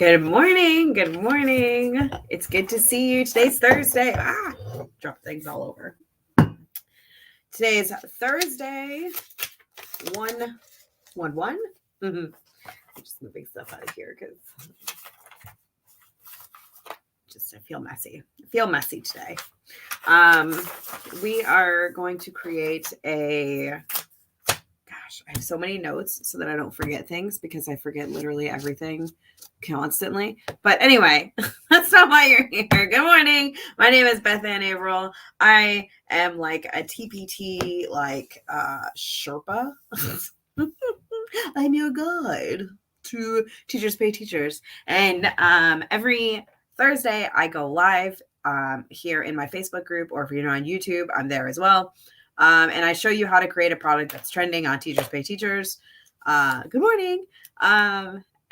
Good morning. Good morning. It's good to see you. Today's Thursday. Drop things all over. Today's Thursday. 1/1. I'm just moving stuff out of here because I feel messy. I feel messy today. We are going to create a. Gosh, I have so many notes so that I don't forget things because I forget literally everything constantly. But anyway, that's not why you're here. Good morning. My name is Beth Ann Averill. I am like a TpT Sherpa. I'm your guide to Teachers Pay Teachers. And every Thursday I go live here in my Facebook group, or if you're on YouTube, I'm there as well. And I show you how to create a product that's trending on Teachers Pay Teachers. Good morning.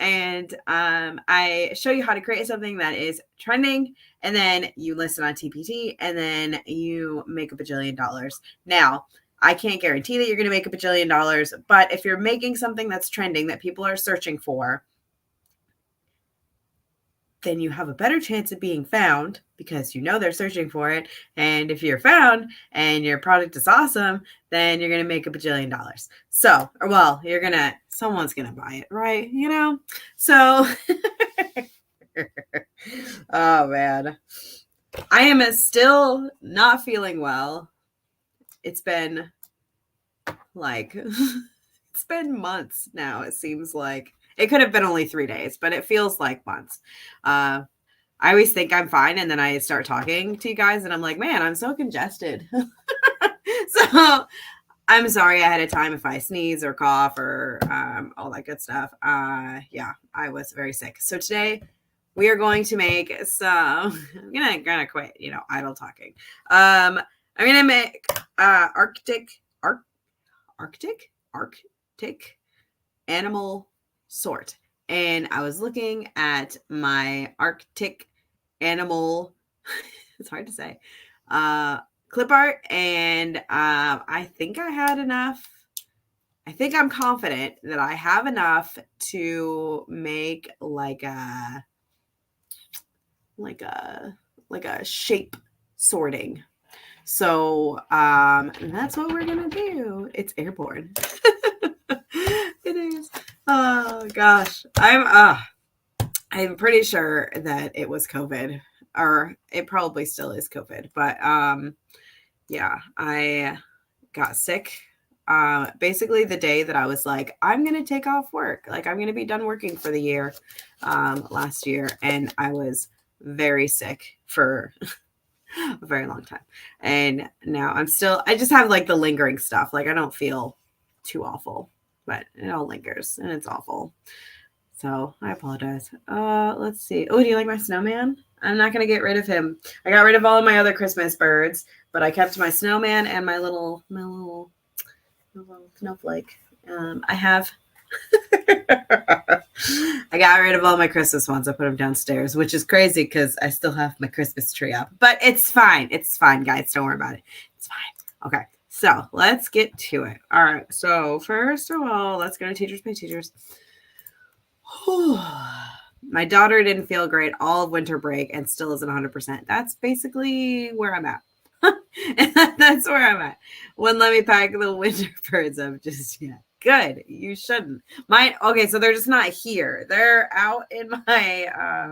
And I show you how to create something that is trending, and then you list it on TpT, and then you make $1 bajillion. Now, I can't guarantee that you're going to make $1 bajillion, but if you're making something that's trending that people are searching for, then you have a better chance of being found because you know they're searching for it. And if you're found and your product is awesome, then you're going to make $1 bajillion. So, or well, someone's going to buy it, right? You know? So, oh man, I am still not feeling well. It's been it's been months now. It seems like it could have been only 3 days, but it feels like months. I always think I'm fine, and then I start talking to you guys, and I'm like, man, I'm so congested. So I'm sorry ahead of time if I sneeze or cough or all that good stuff. Yeah, I was very sick. So today we are going to make some. I'm gonna quit, idle talking. I'm gonna make Arctic animal sort. And I was looking at my Arctic animal, it's hard to say, clip art, and I think I had enough. I think I'm confident that I have enough to make like a shape sorting. So that's what we're gonna do. It's airborne. It is. Oh gosh, I'm pretty sure that it was COVID, or it probably still is COVID. But yeah, I got sick. Basically the day that I was like, I'm gonna take off work. Like I'm gonna be done working for the year. Last year, and I was very sick for a very long time. And now I just have like the lingering stuff. Like I don't feel too awful, but it all lingers and it's awful. So I apologize. Let's see. Oh, do you like my snowman? I'm not going to get rid of him. I got rid of all of my other Christmas birds, but I kept my snowman and my little snowflake. I have I got rid of all my Christmas ones. I put them downstairs, which is crazy because I still have my Christmas tree up. But it's fine. It's fine, guys. Don't worry about it. It's fine. Okay, so let's get to it. All right. So first of all, let's go to Teachers Pay Teachers. My daughter didn't feel great all of winter break and still isn't 100%. That's basically where I'm at. That's where I'm at. Wouldn't let me pack the winter birds up just yet. Good. You shouldn't. Okay, so they're just not here. They're out in my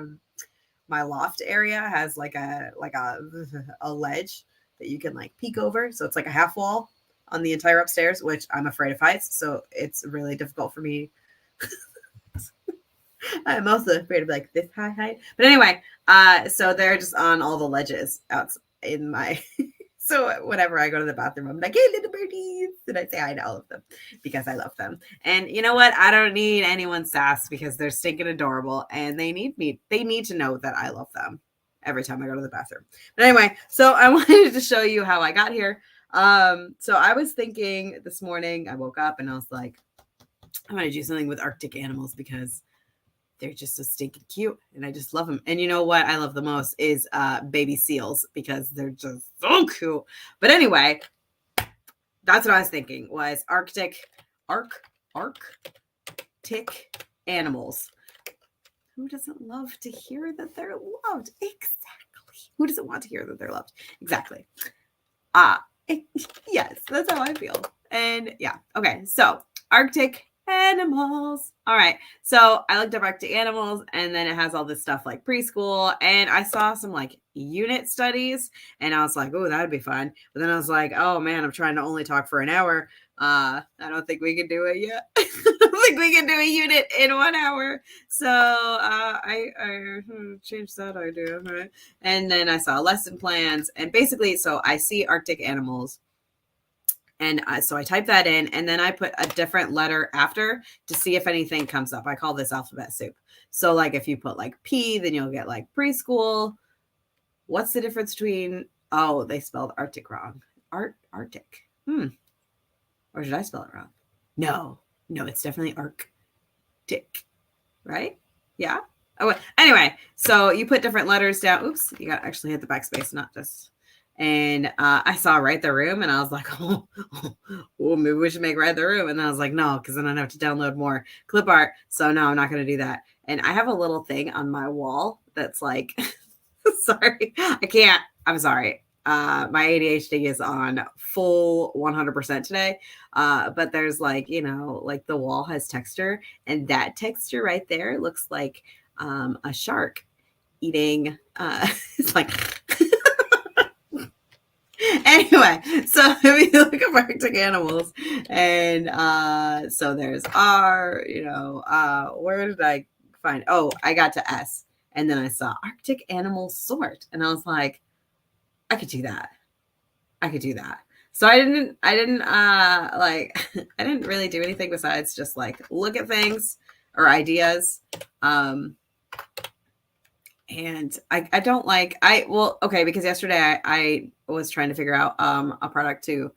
my loft area has like a ledge that you can like peek over. So it's like a half wall on the entire upstairs, which I'm afraid of heights. So it's really difficult for me. I'm also afraid of like this high height. But anyway, so they're just on all the ledges out in my so whenever I go to the bathroom, I'm like, hey, little birdies. And I say hi to all of them because I love them. And you know what? I don't need anyone's sass because they're stinking adorable and they need me. They need to know that I love them every time I go to the bathroom. But anyway, so I wanted to show you how I got here. So I was thinking this morning, I woke up and I was like, I'm going to do something with Arctic animals because they're just so stinking cute and I just love them. And you know what I love the most is baby seals because they're just so cute. But anyway, that's what I was thinking was Arctic animals. Who doesn't love to hear that they're loved? Exactly. Who doesn't want to hear that they're loved? Exactly. Yes, that's how I feel. And yeah. Okay. So Arctic animals. All right. So I looked up Arctic animals and then it has all this stuff like preschool. And I saw some like unit studies and I was like, oh, that'd be fun. But then I was like, oh man, I'm trying to only talk for an hour. I don't think we can do it yet. I don't think we can do a unit in 1 hour. So I changed that idea. Right. And then I saw lesson plans and basically, so I see Arctic animals. And so I type that in and then I put a different letter after to see if anything comes up. I call this alphabet soup. So like if you put like P, then you'll get like preschool. What's the difference between, oh, they spelled Arctic wrong. Arctic. Or did I spell it wrong? No, it's definitely Arctic, right? Yeah. Oh, anyway, so you put different letters down. Oops, you got to actually hit the backspace, not just. And I saw Write the Room, and I was like, oh, maybe we should make Write the Room. And then I was like, no, because then I'd have to download more clip art. So no, I'm not going to do that. And I have a little thing on my wall that's like, sorry, I can't. I'm sorry. My ADHD is on full 100% today. But there's like, like the wall has texture, and that texture right there looks like a shark eating. It's like. Anyway, so if you look at Arctic animals, and so there's R, where did I find? Oh, I got to S, and then I saw Arctic animal sort, and I was like, I could do that. So I didn't I didn't really do anything besides just like look at things or ideas. And I don't like, because yesterday I was trying to figure out a product to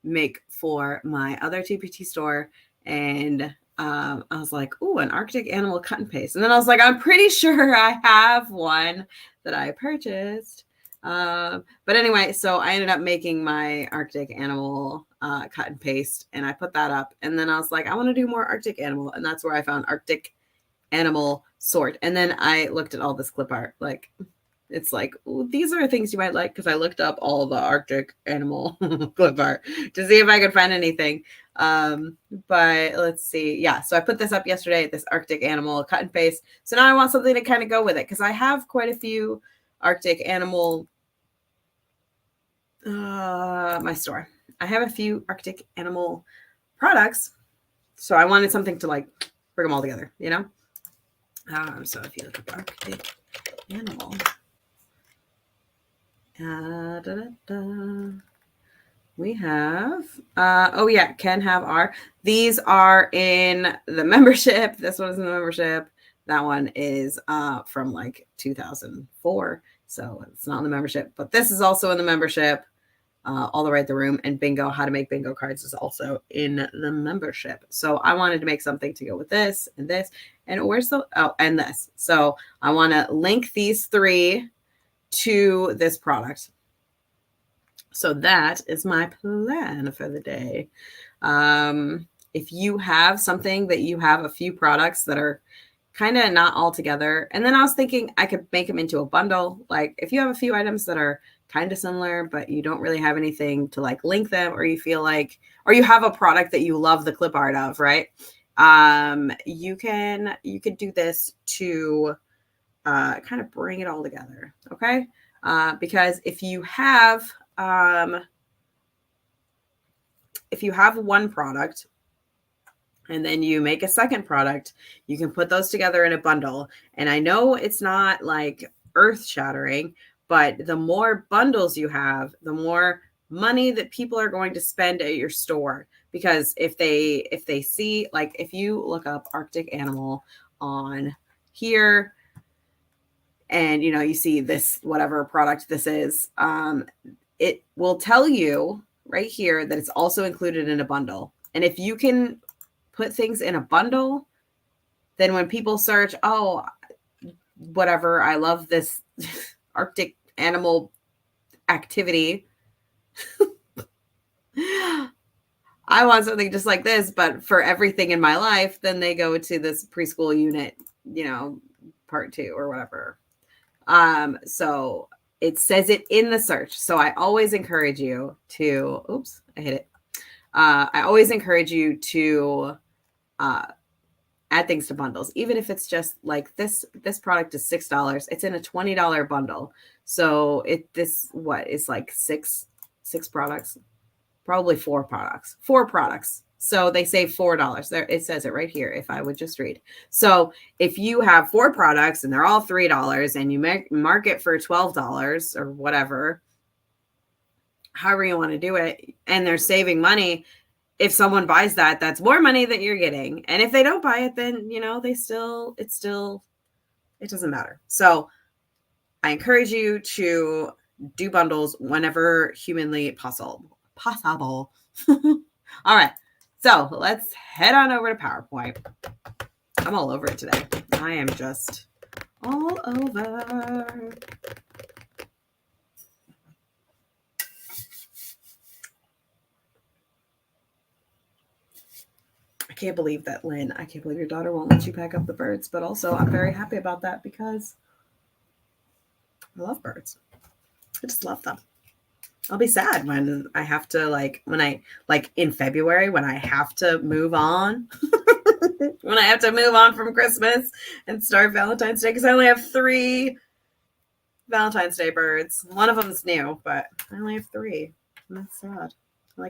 make for my other TpT store. And I was like, ooh, an Arctic animal cut and paste. And then I was like, I'm pretty sure I have one that I purchased. But anyway, so I ended up making my Arctic animal cut and paste, and I put that up. And then I was like, I want to do more Arctic animal. And that's where I found Arctic animal sort. And then I looked at all this clip art. Like, it's like, ooh, these are things you might like, because I looked up all the Arctic animal clip art to see if I could find anything. But let's see. Yeah, so I put this up yesterday, this Arctic animal cut and paste. So now I want something to kind of go with it, because I have quite a few Arctic animal my store. I have a few Arctic animal products, so I wanted something to like bring them all together, so if you look at Arctic animal, we have, can have R. These are in the membership. This one is in the membership. That one is from like 2004. So it's not in the membership, but this is also in the membership. All the Write the Room and bingo, how to make bingo cards is also in the membership. So I wanted to make something to go with this and this. And and this. So I want to link these three to this product. So that is my plan for the day. If you have something that you have a few products that are kind of not all together, and then I was thinking I could make them into a bundle. Like if you have a few items that are kind of similar, but you don't really have anything to like link them, or you feel like, or you have a product that you love the clip art of, right? You could do this to kind of bring it all together. Okay. Because if you have one product and then you make a second product, you can put those together in a bundle. And I know it's not like earth shattering, but the more bundles you have, the more money that people are going to spend at your store. Because if they see, like if you look up Arctic animal on here and you see this, whatever product this is, it will tell you right here that it's also included in a bundle. And if you can put things in a bundle, then when people search, oh, whatever, I love this Arctic animal activity. I want something just like this, but for everything in my life, then they go to this preschool unit, part 2 or whatever. So it says it in the search. So I always encourage you to, oops, I hit it. I always encourage you to add things to bundles, even if it's just like this product is $6. It's in a $20 bundle. So this is like six products, probably four products. So they save $4 there. It says it right here. If I would just read. So if you have 4 products and they're all $3 and you mark it for $12 or whatever, however you want to do it, and they're saving money, if someone buys that, that's more money that you're getting. And if they don't buy it, then, you know, it doesn't matter. So I encourage you to do bundles whenever humanly possible. All right. So let's head on over to PowerPoint. I'm all over it today. I am just all over. I can't believe that, Lynn. I can't believe your daughter won't let you pack up the birds. But also, I'm very happy about that because I love birds. I just love them. I'll be sad when I have to, in February, when I have to move on. When I have to move on from Christmas and start Valentine's Day, because I only have 3 Valentine's Day birds. One of them's new, but I only have 3. And that's sad. I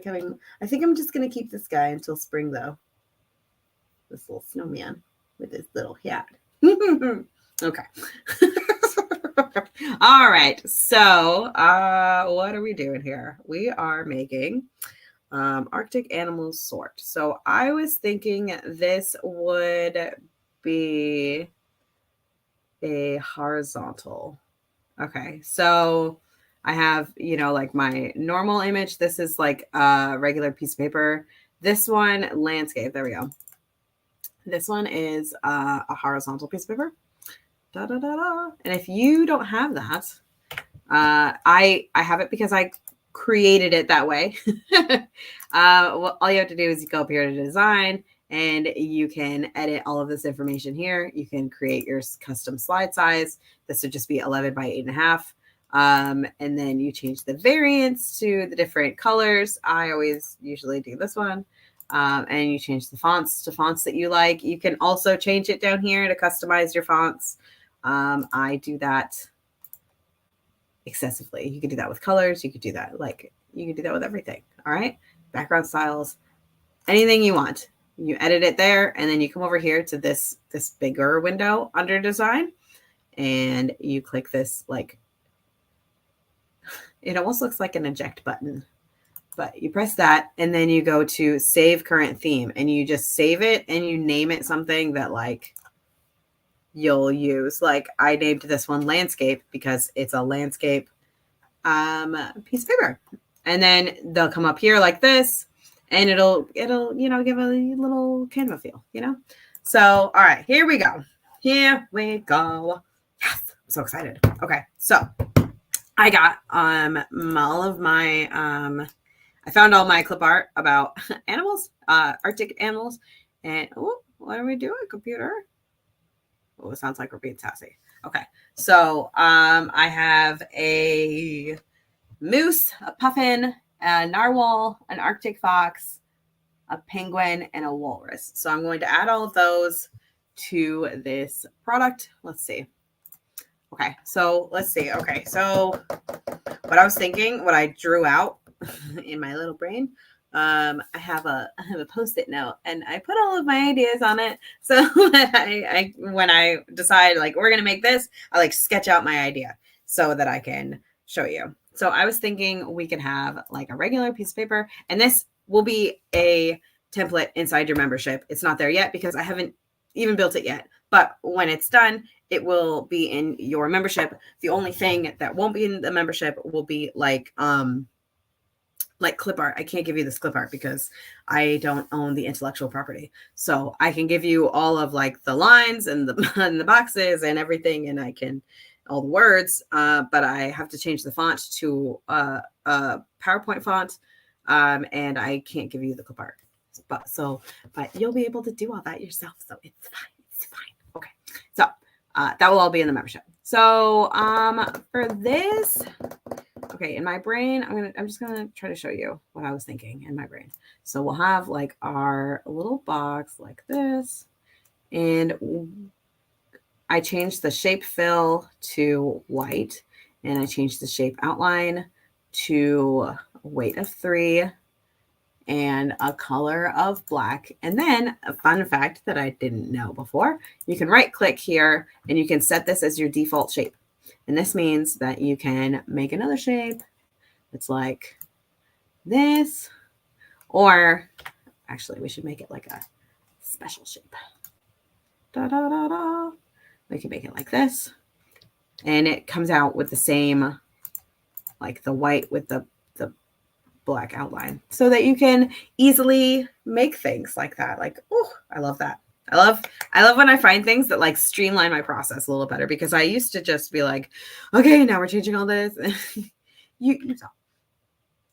think I'm just going to keep this guy until spring, though. This little snowman with his little hat. Okay. All right. So what are we doing here? We are making Arctic animals sort. So I was thinking this would be a horizontal. Okay. So I have, like my normal image. This is like a regular piece of paper. This one, landscape. There we go. This one is a horizontal piece of paper. Da, da, da, da. And if you don't have that, I have it because I created it that way. All you have to do is go up here to design, and you can edit all of this information here. You can create your custom slide size. This would just be 11 by 8.5. And then you change the variants to the different colors. I always usually do this one. And you change the fonts to fonts that you like. You can also change it down here to customize your fonts. I do that excessively. You could do that with colors. You could do that with everything. All right. Background styles, anything you want. You edit it there, and then you come over here to this bigger window under design, and you click this, it almost looks like an eject button. But you press that, and then you go to save current theme, and you just save it, and you name it something that you'll use. I named this one landscape because it's a landscape piece of paper. And then they'll come up here like this, and it'll give a little Canva feel, So, all right, here we go. Yes, I'm so excited. Okay, so I got all of my I found all my clip art about animals, Arctic animals. And what are we doing, computer? Oh, it sounds like we're being sassy. Okay. So I have a moose, a puffin, a narwhal, an Arctic fox, a penguin, and a walrus. So I'm going to add all of those to this product. Let's see. Okay. So let's see. Okay. So what I was thinking, what I drew out in my little brain, I have a Post-it note, and I put all of my ideas on it so that I when I decide we're gonna make this, I sketch out my idea so that I can show you. So I was thinking we could have a regular piece of paper, and this will be a template inside your membership. It's not there yet because I haven't even built it yet, but when it's done, it will be in your membership. The only thing that won't be in the membership will be clip art. I can't give you this clip art because I don't own the intellectual property. So I can give you all of the lines and the boxes and everything, and I can all the words, but I have to change the font to a PowerPoint font, and I can't give you the clip art. But you'll be able to do all that yourself, so it's fine. It's fine. Okay. So That will all be in the membership. So for this, okay, in my brain, I'm just gonna try to show you what I was thinking in my brain. So we'll have like our little box like this, and I changed the shape fill to white, and I changed the shape outline to a weight of 3 and a color of black. And then a fun fact that I didn't know before, you can right click here and you can set this as your default shape. And this means that you can make another shape that's like this, or actually we should make it like a special shape. Da, da, da, da. We can make it like this, and it comes out with the same, like the white with the black outline, so that you can easily make things like that. Like, oh, I love that. I love when I find things that like streamline my process a little better, because I used to just be like, okay, now we're changing all this. you saw.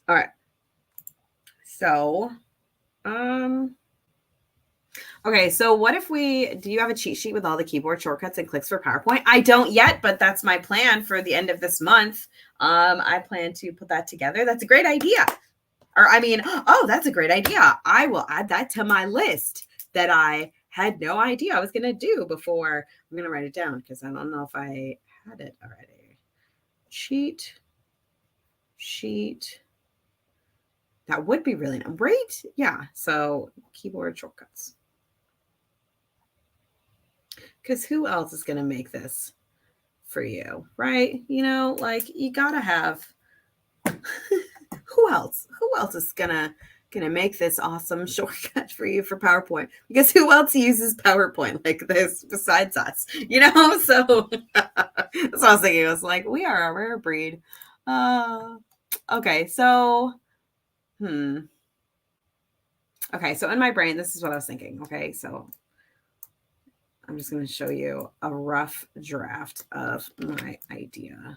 All right. So, okay, so what if do you have a cheat sheet with all the keyboard shortcuts and clicks for PowerPoint? I don't yet, but that's my plan for the end of this month. I plan to put that together. That's a great idea. Or that's a great idea. I will add that to my list that I had no idea I was going to do before. I'm going to write it down because I don't know if I had it already. Cheat sheet. That would be really nice, right? Yeah. So keyboard shortcuts. Because who else is going to make this for you, right? Like you got to have who else is gonna make this awesome shortcut for you for PowerPoint? Because who else uses PowerPoint like this besides us? So that's what I was thinking. I was like, we are a rare breed. Okay, so okay, so in my brain, this is what I was thinking. Okay, so I'm just going to show you a rough draft of my idea.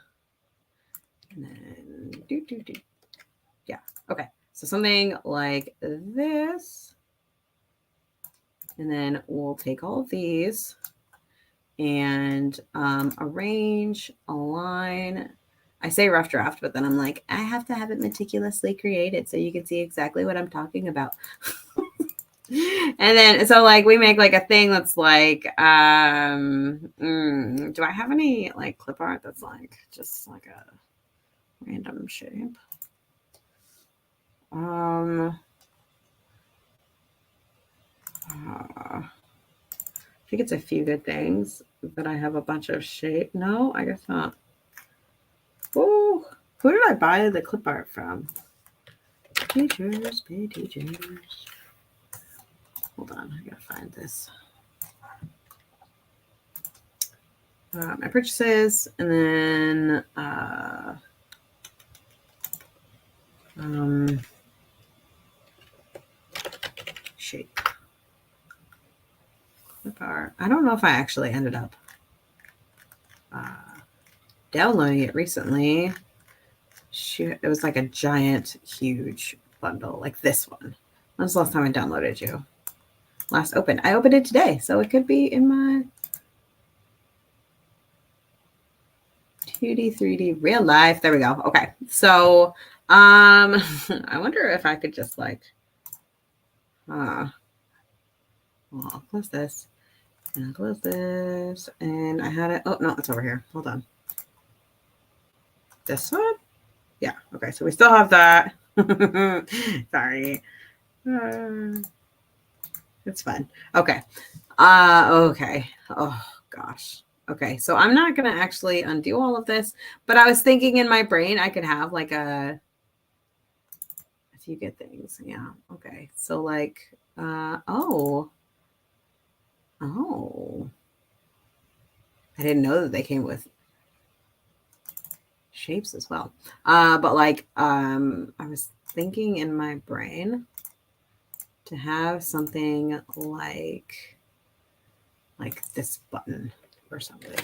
And then yeah. Okay. So something like this. And then we'll take all of these and arrange, align. I say rough draft, but then I'm like, I have to have it meticulously created so you can see exactly what I'm talking about. And then, so like we make like a thing that's like, do I have any like clip art that's like just like a random shape? I think it's a few good things, but I have a bunch of shape. No, I guess not. Oh, who did I buy the clip art from? Teachers, pay teachers. Hold on, I gotta find this. My purchases, and then shape. Clip art. I don't know if I actually ended up downloading it recently. Shoot, it was like a giant, huge bundle, like this one. When's the last time I downloaded you? Last open. I opened it today, so it could be in my 2D, 3D, real life. There we go. Okay. So, I wonder if I could just like, well, I'll close this and I'll close this, and I had it. Oh, no, it's over here. Hold on. This one? Yeah. Okay. So we still have that. Sorry. It's fun. Okay. Okay. Oh gosh. Okay. So I'm not going to actually undo all of this, but I was thinking in my brain, I could have like a few good things. Yeah. Okay. So like, oh, I didn't know that they came with shapes as well. But like, I was thinking in my brain to have something like this button or something.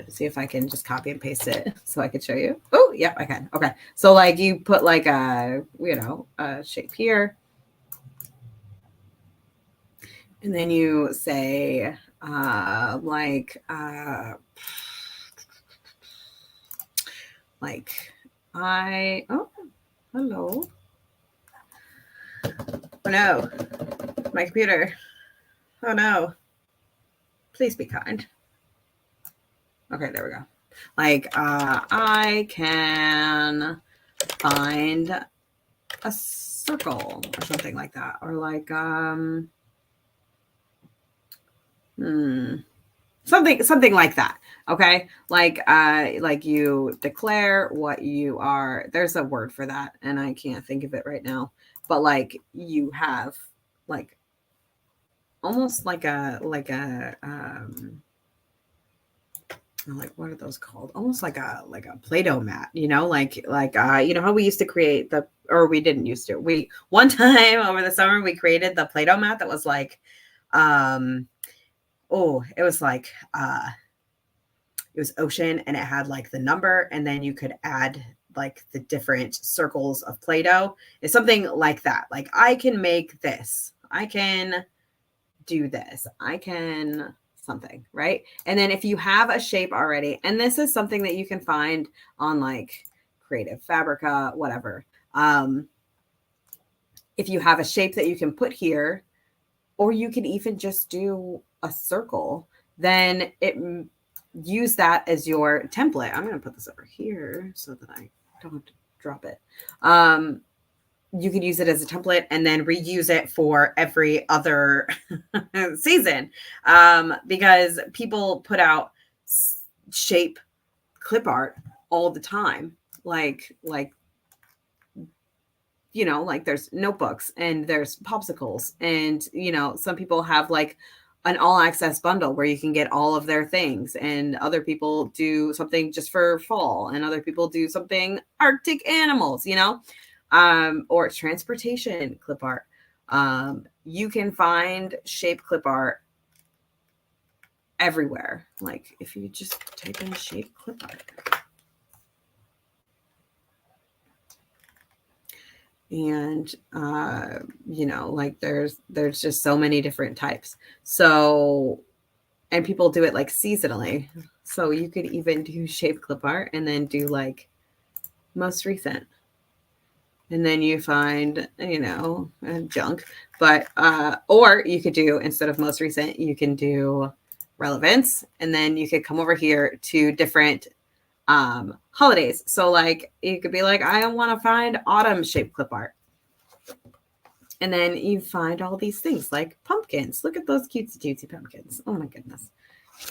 See if I can just copy and paste it so I could show you. Oh, yeah, I can. Okay. So like you put like a shape here. And then you say, oh, hello. Oh no, my computer. Oh no. Please be kind. Okay, there we go. Like, I can find a circle or something like that. Or like, something like that. Okay. Like you declare what you are. There's a word for that, and I can't think of it right now. But like you have like almost like a like what are those called? Almost like a Play-Doh mat, you know, you know how we used to create or we didn't used to. We one time over the summer we created the Play-Doh mat that was like it was like it was ocean, and it had like the number, and then you could add like the different circles of Play-Doh. It's something like that. Like I can make this. I can do this. I can something, right? And then if you have a shape already, and this is something that you can find on like Creative Fabrica, whatever. If you have a shape that you can put here, or you can even just do a circle, then use that as your template. I'm going to put this over here so that I don't have to drop it. You could use it as a template and then reuse it for every other season, because people put out shape clip art all the time. Like, you know, like there's notebooks and there's popsicles, and, you know, some people have like an all access bundle where you can get all of their things, and other people do something just for fall, and other people do something Arctic animals, you know, or transportation clip art. You can find shape clip art everywhere. Like if you just type in shape clip art. And, you know, like there's just so many different types. So, and people do it like seasonally. So you could even do shape clip art and then do like most recent. And then you find, you know, junk. But, or you could do, instead of most recent, you can do relevance. And then you could come over here to different holidays. So like you could be like, I want to find autumn shaped clip art. And then you find all these things like pumpkins. Look at those cutesy pumpkins. Oh my goodness.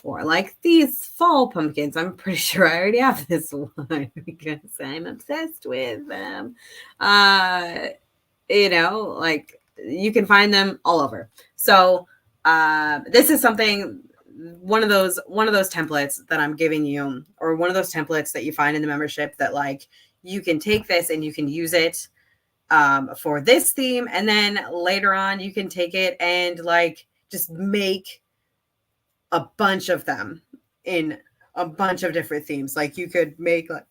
Or like these fall pumpkins. I'm pretty sure I already have this one because I'm obsessed with them. You know, like you can find them all over. So this is something, one of those templates that I'm giving you, or one of those templates that you find in the membership, that like you can take this and you can use it for this theme, and then later on you can take it and like just make a bunch of them in a bunch of different themes. Like you could make like,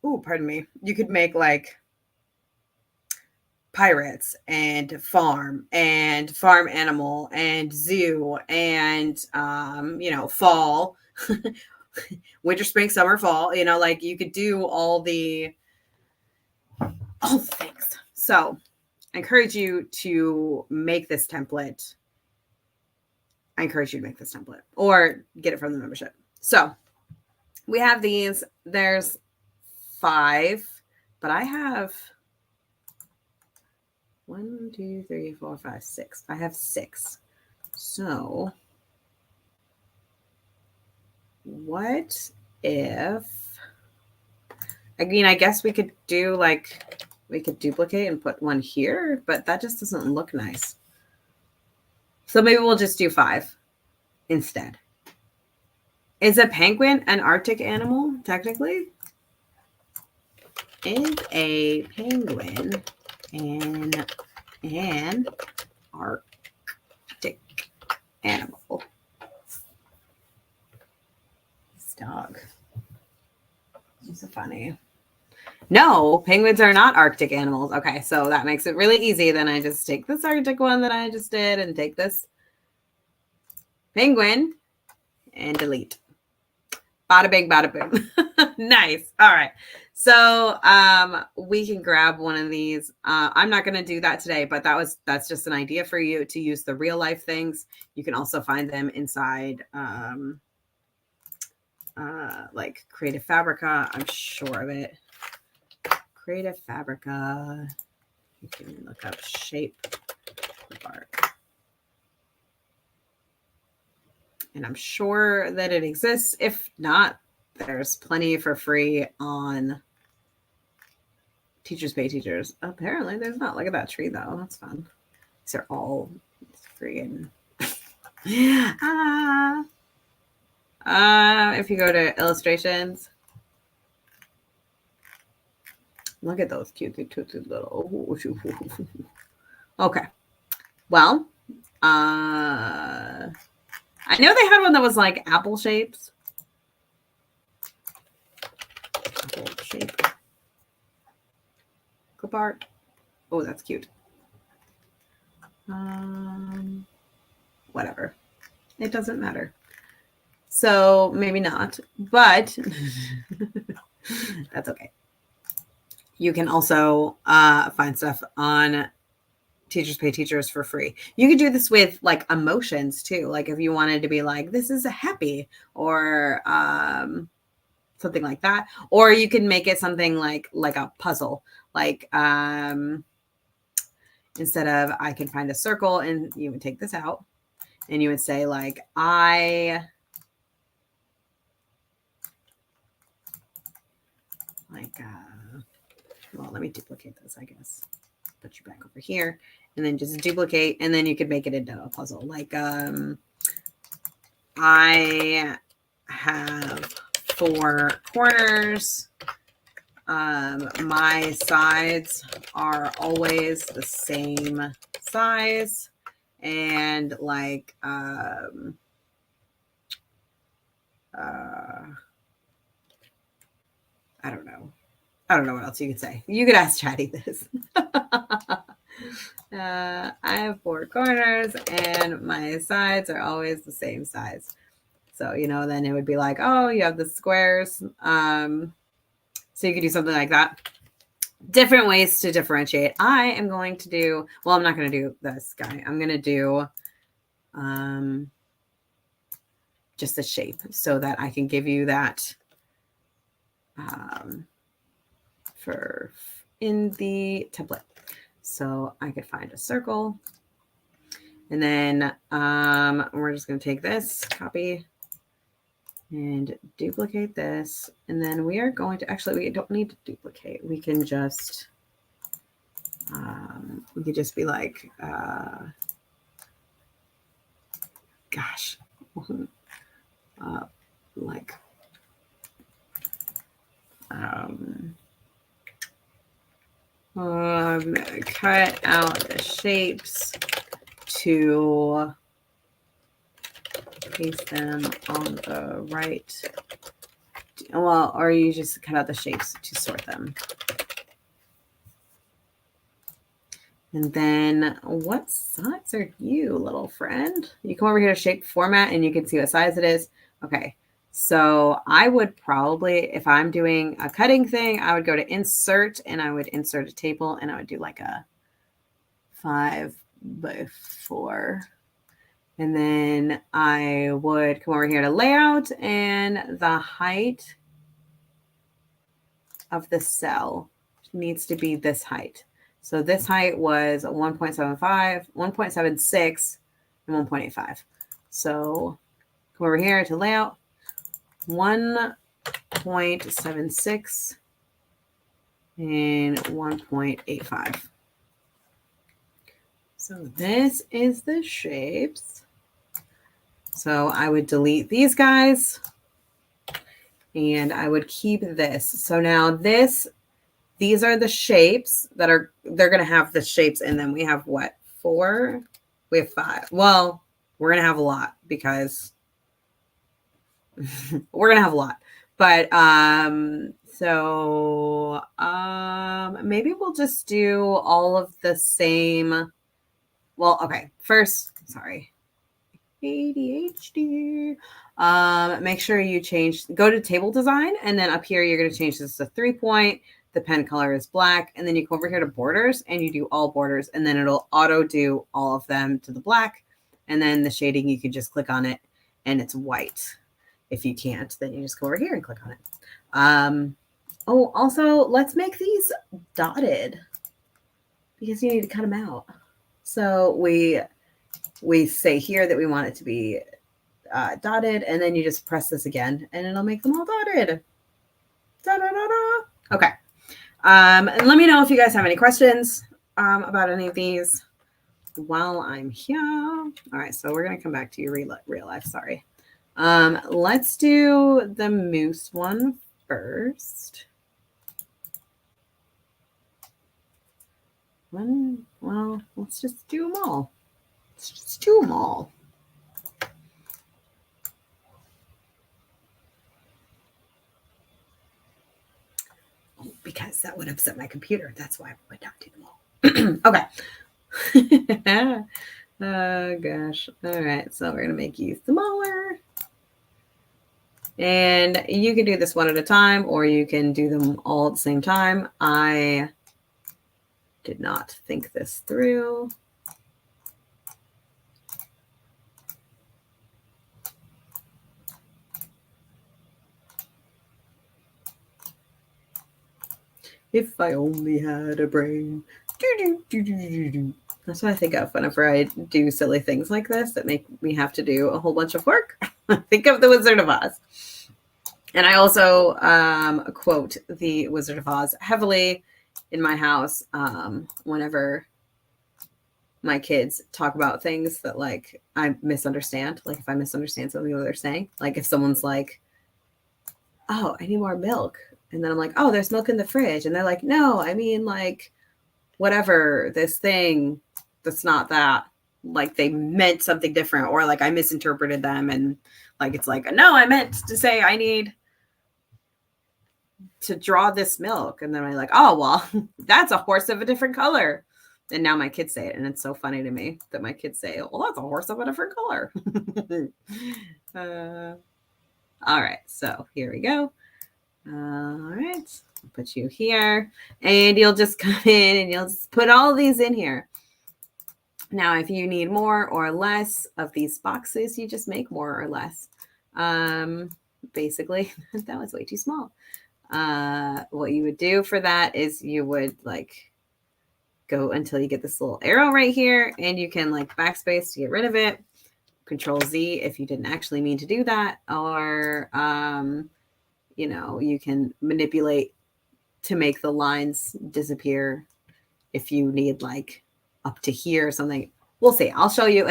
you could make like pirates and farm animal and zoo and you know, fall, winter, spring, summer, fall, you know, like you could do all the things. So I encourage you to make this template. Or get it from the membership. So we have these. There's 5, but I have 1, 2, 3, 4, 5, 6. I have 6. So what if, I mean, I guess we could do like, we could duplicate and put one here, but that just doesn't look nice. So maybe we'll just do 5 instead. Is a penguin an Arctic animal, technically? Is a penguin an Arctic animal? This dog. He's so funny. No, penguins are not Arctic animals. Okay, so that makes it really easy. Then I just take this Arctic one that I just did and take this penguin and delete. Bada bing, bada boom. Nice. All right. So we can grab one of these. I'm not going to do that today, but that's just an idea for you to use the real life things. You can also find them inside like Creative Fabrica. I'm sure of it. Creative Fabrica. You can look up shape bark. And I'm sure that it exists. If not, there's plenty for free on Teachers Pay Teachers. Apparently there's not. Look at that tree though. That's fun. These are all freaking if you go to illustrations, look at those cute little. Okay. Well, I know they had one that was like apple shapes. Apple shape. Clip art. Oh, that's cute. Whatever. It doesn't matter. So maybe not, but that's okay. You can also find stuff on Teachers Pay Teachers for free. You could do this with like emotions too. Like if you wanted to be like, this is a happy or something like that. Or you can make it something like a puzzle. Like instead of I can find a circle, and you would take this out and you would say like, well, let me duplicate this, I guess. Put you back over here and then just duplicate, and then you could make it into a puzzle. Like I have 4 corners. My sides are always the same size, and like I don't know what else you could say. You could ask Chatty this. I have 4 corners and my sides are always the same size. So, then it would be like, oh, you have the squares. So you could do something like that. Different ways to differentiate. I am going to do, well, I'm not going to do this guy. I'm going to do just a shape so that I can give you that for in the template. So I could find a circle, and then we're just going to take this, copy, and duplicate this. And then we are going to, actually, we don't need to duplicate. We can just, we could just be like, gosh, like, cut out the shapes to paste them on the right. Well, or you just cut out the shapes to sort them. And then what size are you, little friend? You come over here to shape format and you can see what size it is. Okay. So I would probably, if I'm doing a cutting thing, I would go to insert and I would insert a table and I would do like a 5x4. And then I would come over here to layout, and the height of the cell needs to be this height. So this height was 1.75, 1.76, and 1.85. So come over here to layout, 1.76 and 1.85. So this is the shapes. So I would delete these guys and I would keep this. So now these are the shapes that they're going to have the shapes. And then we have what? 4? We have 5. Well, we're going to have a lot because we're going to have a lot. But so maybe we'll just do all of the same. Well, okay. First, sorry. ADHD. Make sure you go to table design, and then up here, you're going to change this to 3-point. The pen color is black, and then you go over here to borders, and you do all borders, and then it'll auto do all of them to the black. And then the shading, you can just click on it, and it's white. If you can't, then you just go over here and click on it. Oh, also, let's make these dotted because you need to cut them out. So we say here that we want it to be dotted, and then you just press this again, and it'll make them all dotted. Da, da, da, da. Okay. And let me know if you guys have any questions about any of these while I'm here. All right, so we're going to come back to your real life. Sorry. Let's do the moose one first. Well, let's just do them all. Let's just do them all. Because that would upset my computer. That's why I would not do them all. Okay. Oh, gosh. All right. So we're going to make you smaller. And you can do this one at a time, or you can do them all at the same time. I did not think this through. If I only had a brain. That's what I think of whenever I do silly things like this that make me have to do a whole bunch of work. Think of the Wizard of Oz. And I also quote the Wizard of Oz heavily in my house whenever my kids talk about things that like I misunderstand. Like if I misunderstand something that they're saying, like if someone's like, "Oh, I need more milk." And then I'm like, "Oh, there's milk in the fridge." And they're like, "No, I mean like whatever, this thing that's not that." Like they meant something different, or like I misinterpreted them. And like, it's like, "No, I meant to say I need to draw this milk." And then I'm like, "Oh, well, that's a horse of a different color." And now my kids say it. And it's so funny to me that my kids say, "Well, that's a horse of a different color." All right. So here we go. All right. I'll put you here, and you'll just come in and you'll just put all these in here. Now, if you need more or less of these boxes, you just make more or less. Basically, that was way too small. What you would do for that is you would like go until you get this little arrow right here, and you can like backspace to get rid of it. Control Z if you didn't actually mean to do that, or you know, you can manipulate to make the lines disappear if you need like up to here or something. We'll see. I'll show you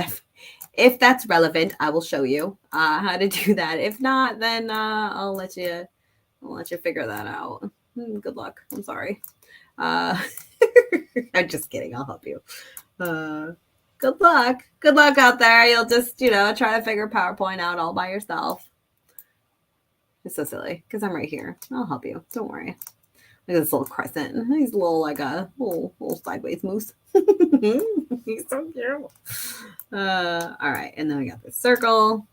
if that's relevant. I will show you how to do that. If not, then I'll let you figure that out. Good luck. I'm sorry. I'm just kidding. I'll help you. Good luck. Good luck out there. You'll just, you know, try to figure PowerPoint out all by yourself. It's so silly because I'm right here. I'll help you. Don't worry. Look at this little crescent. He's a little like a little sideways moose. He's so cute. All right. And then we got this circle.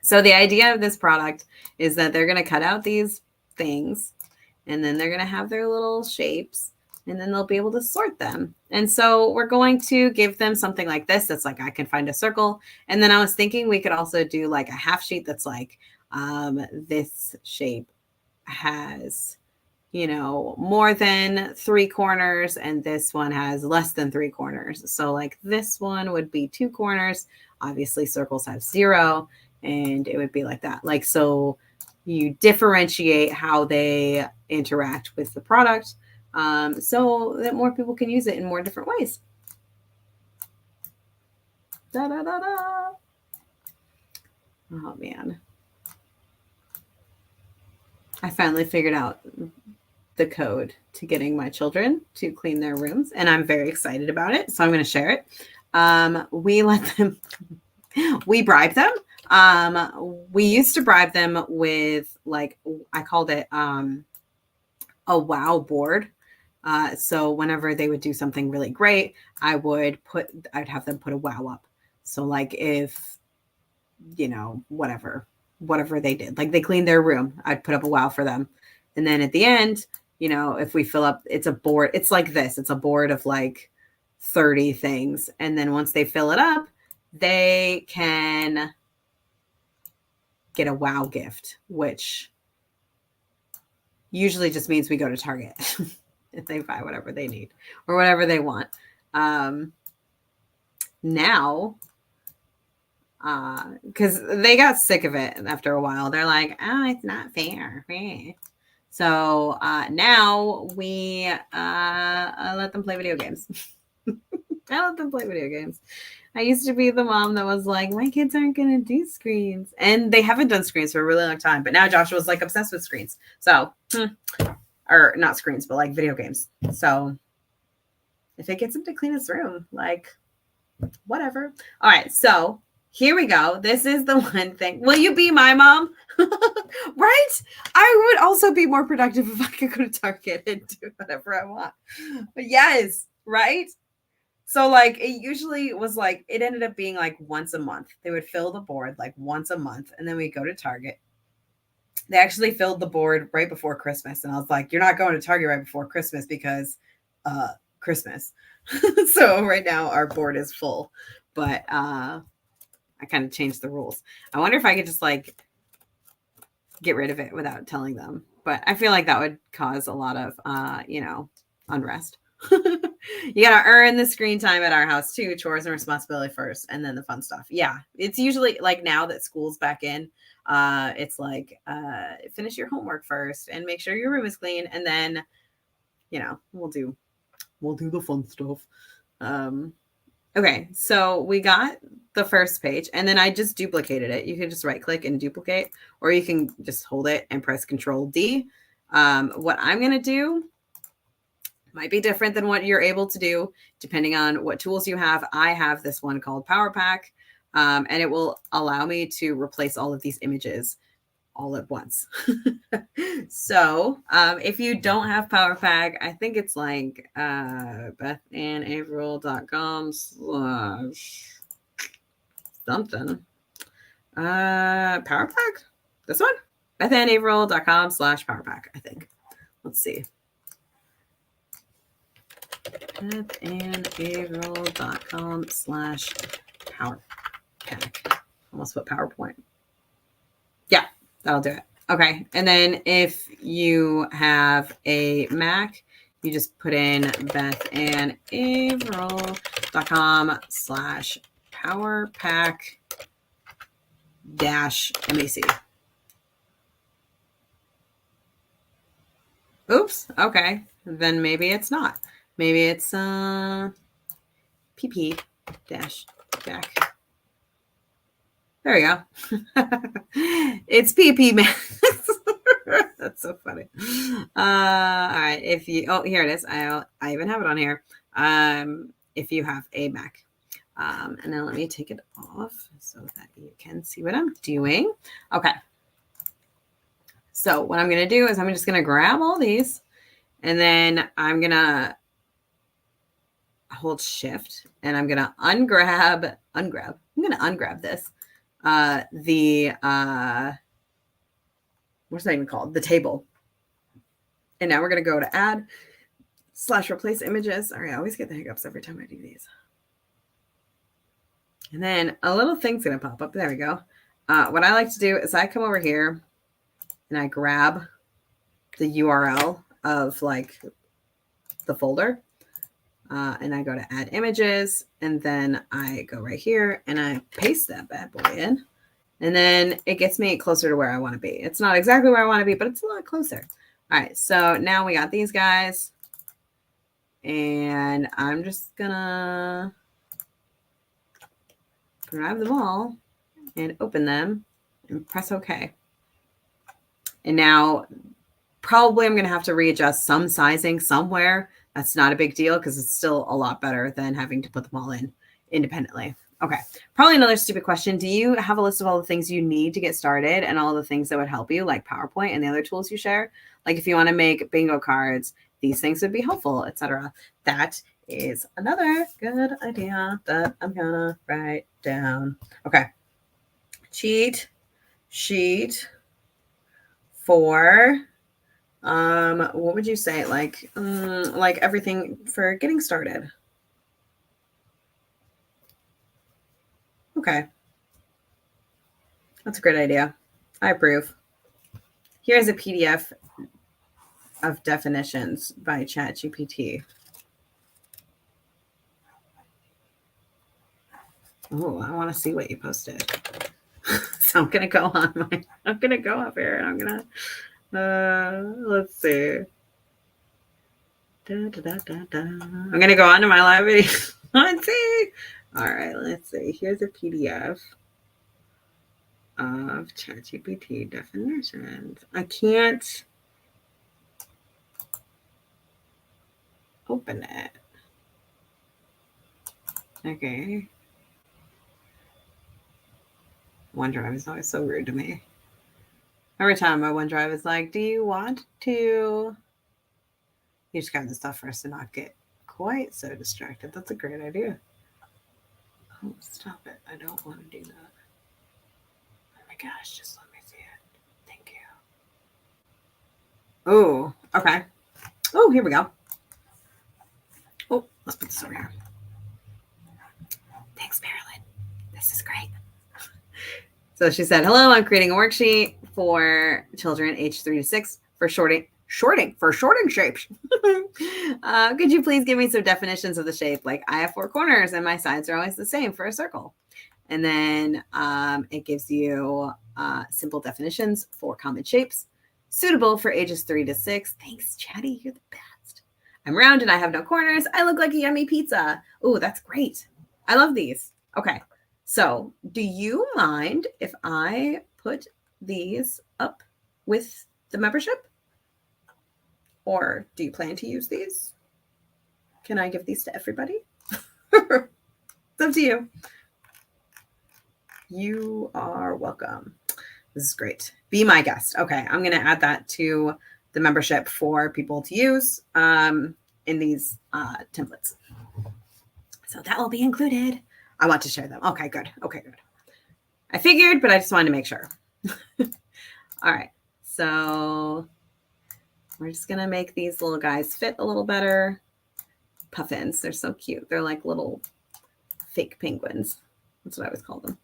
So the idea of this product is that they're going to cut out these things, and then they're going to have their little shapes, and then they'll be able to sort them. And so we're going to give them something like this. That's like, I can find a circle. And then I was thinking we could also do like a half sheet that's like, this shape has, you know, more than 3 corners, and this one has less than 3 corners. So like this one would be 2 corners. Obviously circles have 0, and it would be like that. Like, so you differentiate how they interact with the product, so that more people can use it in more different ways. Da, da, da, da. Oh man. I finally figured out the code to getting my children to clean their rooms, and I'm very excited about it. So I'm going to share it. We let them, we bribe them. We used to bribe them with like, I called it, a wow board. So whenever they would do something really great, I'd have them put a wow up. So like if you know, whatever they did. Like they cleaned their room, I'd put up a wow for them. And then at the end, you know, if we fill up, it's a board, it's like this, it's a board of like 30 things. And then once they fill it up, they can get a wow gift, which usually just means we go to Target if they buy whatever they need or whatever they want. Now, because they got sick of it after a while. They're like, oh, it's not fair. So now we let them play video games. I let them play video games. I used to be the mom that was like, my kids aren't going to do screens. And they haven't done screens for a really long time. But now Joshua's like obsessed with screens. So, or not screens, but like video games. So if it gets him to clean his room, like whatever. All right. So here we go. This is the one thing. Will you be my mom? Right? I would also be more productive if I could go to Target and do whatever I want. But yes, right? So like it usually was like, it ended up being like once a month. They would fill the board like once a month and then we go to Target. They actually filled the board right before Christmas. And I was like, you're not going to Target right before Christmas because Christmas. So right now our board is full, but I kind of changed the rules. I wonder if I could just like get rid of it without telling them, but I feel like that would cause a lot of, you know, unrest. You got to earn the screen time at our house too. Chores and responsibility first, and then the fun stuff. Yeah. It's usually like now that school's back in, it's like, finish your homework first and make sure your room is clean. And then, you know, we'll do the fun stuff. Okay. So we got the first page and then I just duplicated it. You can just right click and duplicate, or you can just hold it and press Control D. What I'm going to do might be different than what you're able to do depending on what tools you have. I have this one called Power Pack, and it will allow me to replace all of these images all at once. So if you don't have Power Pack, I think it's like bethannaveril.com/something. Power Pack? This one? bethannaveril.com/Power Pack, I think. Let's see. bethannaveril.com/Power Pack. Almost put PowerPoint. Yeah, that'll do it. Okay. And then if you have a Mac, you just put in bethannaveril.com/PowerPack-MAC. Oops. Okay. Then maybe it's not. Maybe it's PP-Pack. There we go. It's PP Max. That's so funny. All right. If you, oh, here it is. I even have it on here. If you have a Mac. And then let me take it off so that you can see what I'm doing. Okay. So what I'm going to do is I'm just going to grab all these and then I'm going to hold Shift and I'm going to ungrab. I'm going to ungrab this. What's that even called? The table. And now we're going to go to add/replace images. Sorry, I always get the hiccups every time I do these. And then a little thing's going to pop up. There we go. What I like to do is I come over here and I grab the URL of like the folder. And I go to add images and then I go right here and I paste that bad boy in. And then it gets me closer to where I want to be. It's not exactly where I want to be, but it's a lot closer. All right. So now we got these guys and I'm just gonna grab them all and open them and press OK. And now probably I'm going to have to readjust some sizing somewhere. That's not a big deal because it's still a lot better than having to put them all in independently. Okay. Probably another stupid question. Do you have a list of all the things you need to get started and all the things that would help you, like PowerPoint and the other tools you share? Like if you want to make bingo cards, these things would be helpful, etc. That is another good idea that I'm going to write down. Okay. cheat sheet for what would you say, like everything for getting started. Okay, that's a great idea. I approve. Here's a PDF of definitions by ChatGPT. Oh, I want to see what you posted. So I'm gonna go up here and I'm gonna let's see. I'm gonna go onto my live video. Let's see. All right, let's see. Here's a PDF of ChatGPT definitions. I can't open it. Okay. OneDrive is always so rude to me. Every time my OneDrive is like, do you want to? You just grab the stuff first to not get quite so distracted. That's a great idea. Oh, stop it. I don't want to do that. Oh my gosh, just let me see it. Thank you. Oh, okay. Oh, here we go. Oh, let's put this over here. Thanks, Marilyn. This is great. So she said, hello, I'm creating a worksheet for children aged 3 to 6 for shorting shapes. Could you please give me some definitions of the shape? Like, I have 4 corners and my sides are always the same for a circle. And then it gives you simple definitions for common shapes suitable for ages 3 to 6. Thanks, Chatty. You're the best. I'm round and I have no corners. I look like a yummy pizza. Oh, that's great. I love these. Okay. So do you mind if I put these up with the membership? Or do you plan to use these? Can I give these to everybody? It's up to you. You are welcome. This is great. Be my guest. Okay, I'm going to add that to the membership for people to use in these templates. So that will be included. I want to share them. Okay, good. I figured, but I just wanted to make sure. All right. So we're just going to make these little guys fit a little better. Puffins. They're so cute. They're like little fake penguins. That's what I always call them.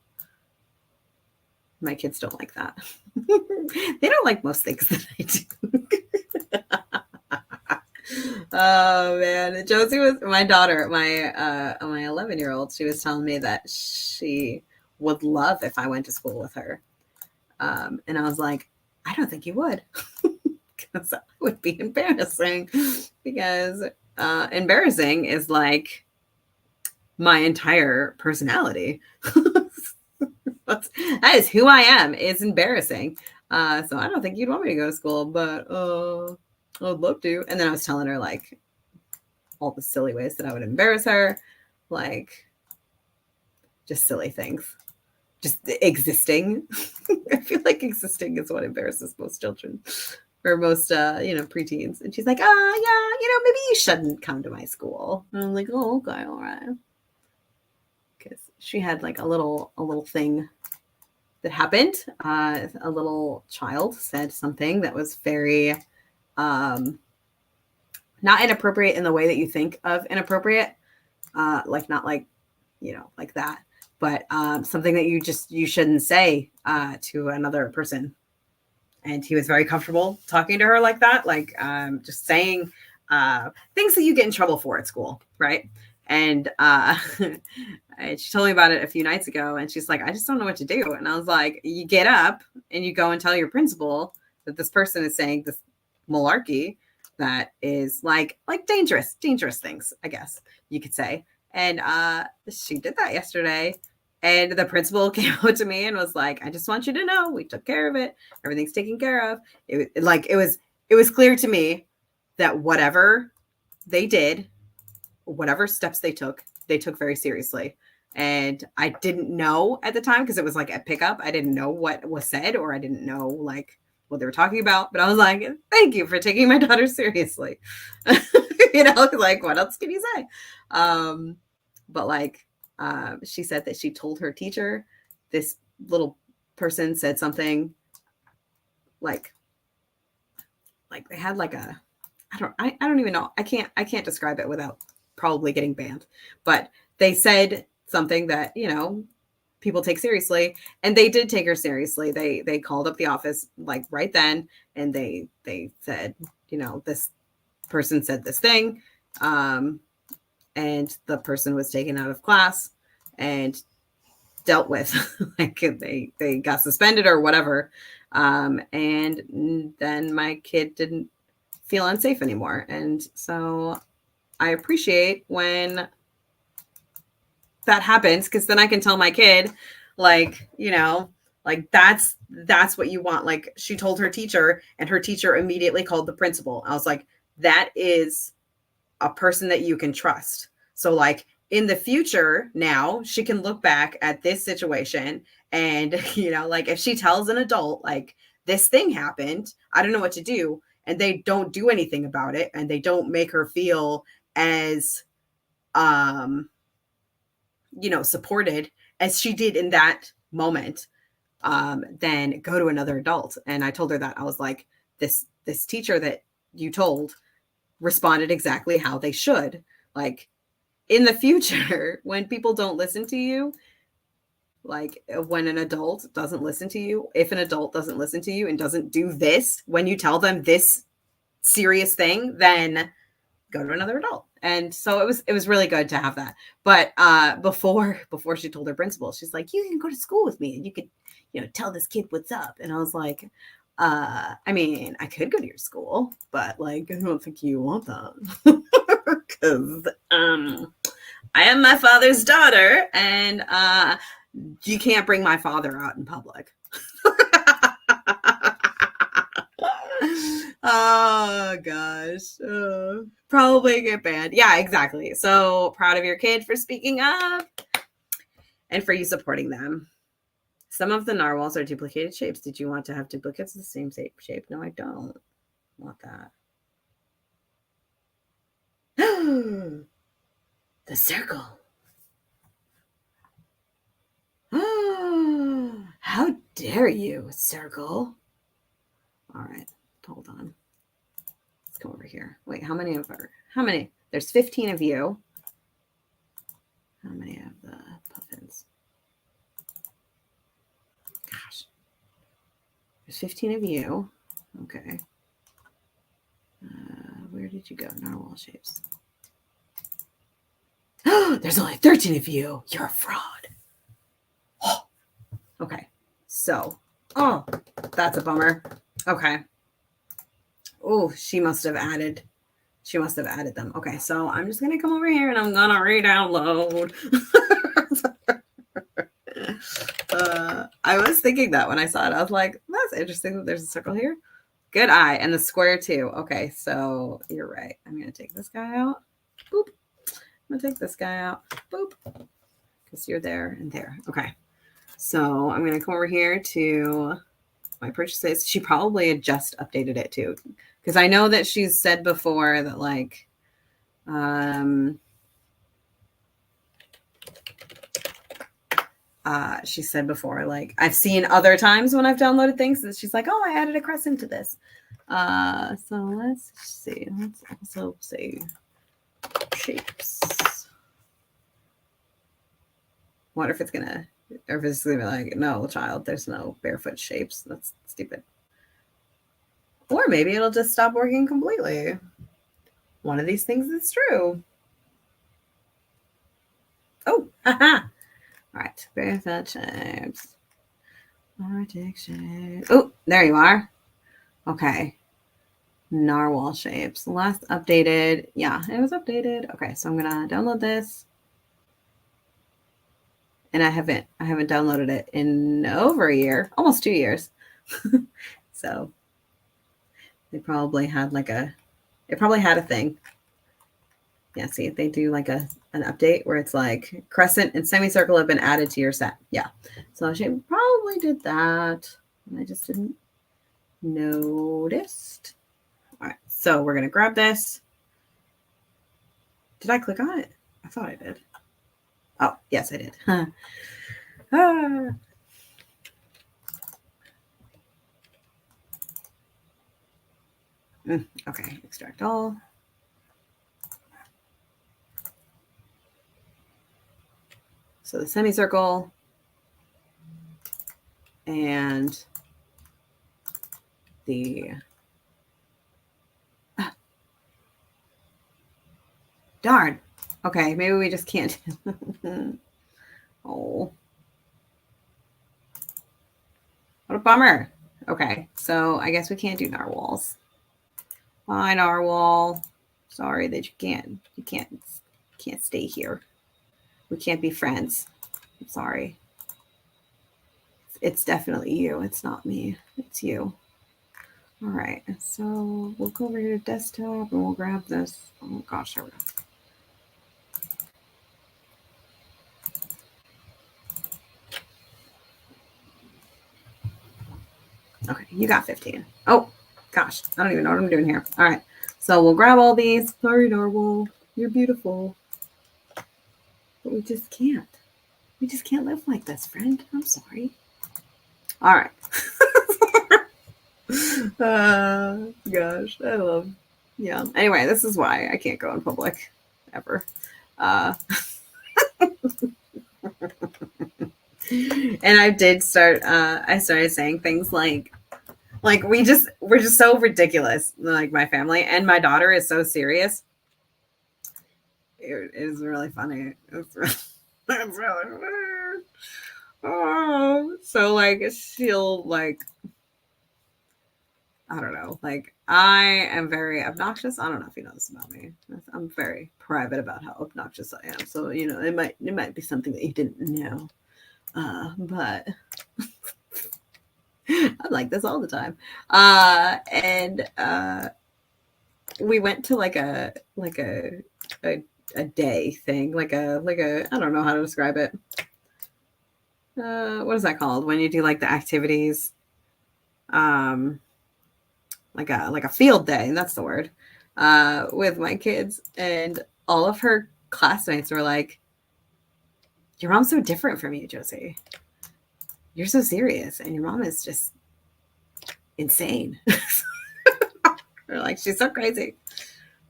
My kids don't like that. They don't like most things that I do. Oh man, Josie was my daughter, my 11-year-old. She was telling me that she would love if I went to school with her, and I was like, I don't think you would, because that would be embarrassing. Because embarrassing is like my entire personality. That is who I am. It's embarrassing. So I don't think you'd want me to go to school, but I'd love to. And then I was telling her like all the silly ways that I would embarrass her, like just silly things, just existing. I feel like existing is what embarrasses most children or most, preteens. And she's like, yeah, maybe you shouldn't come to my school. And I'm like, oh, okay, all right. Because she had like a little thing that happened. A little child said something that was very not inappropriate in the way that you think of inappropriate, like not like, like that, but something that you shouldn't say to another person. And he was very comfortable talking to her like that, like just saying things that you get in trouble for at school, right? And and she told me about it a few nights ago, and she's like, I just don't know what to do. And I was like, you get up and you go and tell your principal that this person is saying this malarkey that is like dangerous things, I guess you could say. And she did that yesterday. And the principal came out to me and was like, I just want you to know we took care of it. Everything's taken care of. It was clear to me that whatever they did, whatever steps they took very seriously. And I didn't know at the time because it was like a pickup. I didn't know what was said, or I didn't know like what they were talking about. But I was like, thank you for taking my daughter seriously. Like what else can you say? But like she said that she told her teacher this little person said something like they had like a, I don't even know. I can't describe it without probably getting banned. But they said something that, you know, people take seriously, and they did take her seriously. They called up the office like right then, and they said, you know, this person said this thing, and the person was taken out of class and dealt with. Like they got suspended or whatever, and then my kid didn't feel unsafe anymore. And so I appreciate when that happens, because then I can tell my kid, like, you know, like that's what you want. Like, she told her teacher, and her teacher immediately called the principal. I was like, that is a person that you can trust. So like in the future, now she can look back at this situation, and, you know, like if she tells an adult, like, this thing happened, I don't know what to do, and they don't do anything about it, and they don't make her feel as, you know, supported as she did in that moment, then go to another adult. And I told her that. I was like, this teacher that you told responded exactly how they should. Like, in the future, when people don't listen to you, like when an adult doesn't listen to you, if an adult doesn't listen to you and doesn't do this when you tell them this serious thing, then go to another adult. And so it was really good to have that. But before she told her principal, she's like, you can go to school with me and you could, you know, tell this kid what's up. And I was like, I mean, I could go to your school, but like, I don't think you want that. Because I am my father's daughter, and you can't bring my father out in public. Oh gosh, probably get banned. Yeah, exactly. So proud of your kid for speaking up and for you supporting them. Some of the narwhals are duplicated shapes. Did you want to have duplicates of the same shape? No, I don't want that. The circle. How dare you, circle? All right, hold on. Let's come over here. Wait, how many? There's 15 of you. How many of the puffins? Gosh. There's 15 of you. Okay. Where did you go? Narwhal shapes. There's only 13 of you. You're a fraud. Oh. Okay. So, that's a bummer. Okay. Oh, she must have added them. Okay, so I'm just gonna come over here and I'm gonna re-download. I was thinking that when I saw it, I was like, that's interesting that there's a circle here. Good eye, and the square too. Okay, so you're right. I'm gonna take this guy out. Boop. I'm gonna take this guy out. Boop. Because you're there and there. Okay. So I'm gonna come over here to my purchases. She probably had just updated it too, because I know that she's said before that, like, she said before, like, I've seen other times when I've downloaded things that she's like, oh, I added a crescent to this. So let's see. Let's also say shapes. Wonder if it's gonna be like, no, child, there's no barefoot shapes. That's stupid. Or maybe it'll just stop working completely. One of these things is true. Oh, haha. All right, barefoot shapes. Arctic shapes. Oh, there you are. Okay. Narwhal shapes. Last updated. Yeah, it was updated. Okay, so I'm gonna download this. And I haven't downloaded it in over a year, almost 2 years. So they probably had a thing. Yeah, see, they do like an update where it's like crescent and semicircle have been added to your set. Yeah. So she probably did that. And I just didn't notice. All right. So we're going to grab this. Did I click on it? I thought I did. Oh, yes, I did. Okay, extract all. So the semicircle and the darn. Okay, maybe we just can't. Oh, what a bummer. Okay, so I guess we can't do narwhals. Bye, narwhal. Sorry that you can't stay here. We can't be friends. I'm sorry. It's definitely you. It's not me. It's you. All right. So we'll go over here to desktop and we'll grab this. Oh gosh, there we go. Okay, you got 15. Oh gosh, I don't even know what I'm doing here. All right. So we'll grab all these. Sorry, narwhal. You're beautiful. But we just can't. We just can't live like this, friend. I'm sorry. All right. Gosh, I love. Yeah. Anyway, this is why I can't go in public ever. And I did start. I started saying things like we're just so ridiculous. Like my family and my daughter is so serious. It is really funny. It's really weird. Oh, so like she'll like. I don't know. Like I am very obnoxious. I don't know if you know this about me. I'm very private about how obnoxious I am. So it might be something that you didn't know. But I'm like this all the time. And we went to like a day thing, like a I don't know how to describe it. What is that called when you do like the activities? Like a field day, that's the word, with my kids, and all of her classmates were like, your mom's so different from you, Josie. You're so serious and your mom is just insane. They're like, she's so crazy.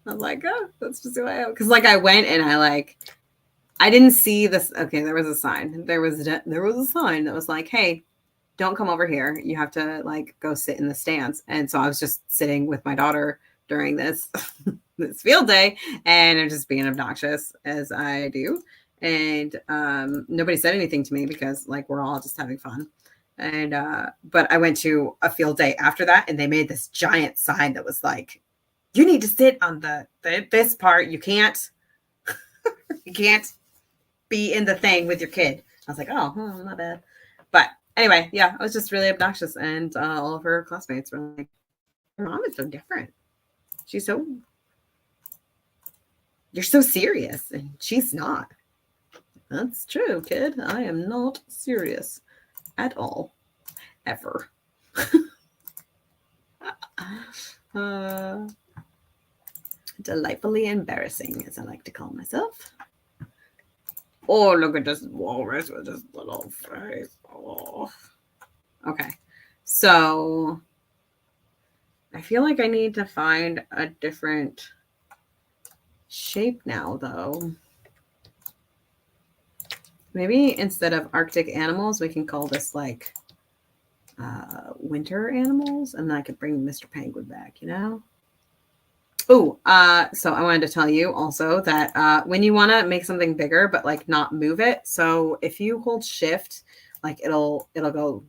I'm like, oh, that's just who I am. Because like I went and I didn't see this. Okay, there was a sign. There was a sign that was like, hey, don't come over here. You have to like go sit in the stands. And so I was just sitting with my daughter during this this field day, and I'm just being obnoxious as I do. And nobody said anything to me because like we're all just having fun. And but I went to a field day after that, and they made this giant sign that was like, you need to sit on this part. You can't be in the thing with your kid. I was like, oh, not bad. But anyway, yeah, I was just really obnoxious, and all of her classmates were like, your mom is so different. You're so serious, and she's not. That's true, kid. I am not serious at all, ever. Delightfully embarrassing, as I like to call myself. Oh, look at this walrus with this little face. Oh. Okay. So I feel like I need to find a different shape now, though. Maybe instead of Arctic animals, we can call this like winter animals, and then I could bring Mr. Penguin back, Oh, so I wanted to tell you also that when you want to make something bigger, but like not move it. So if you hold shift, like it'll go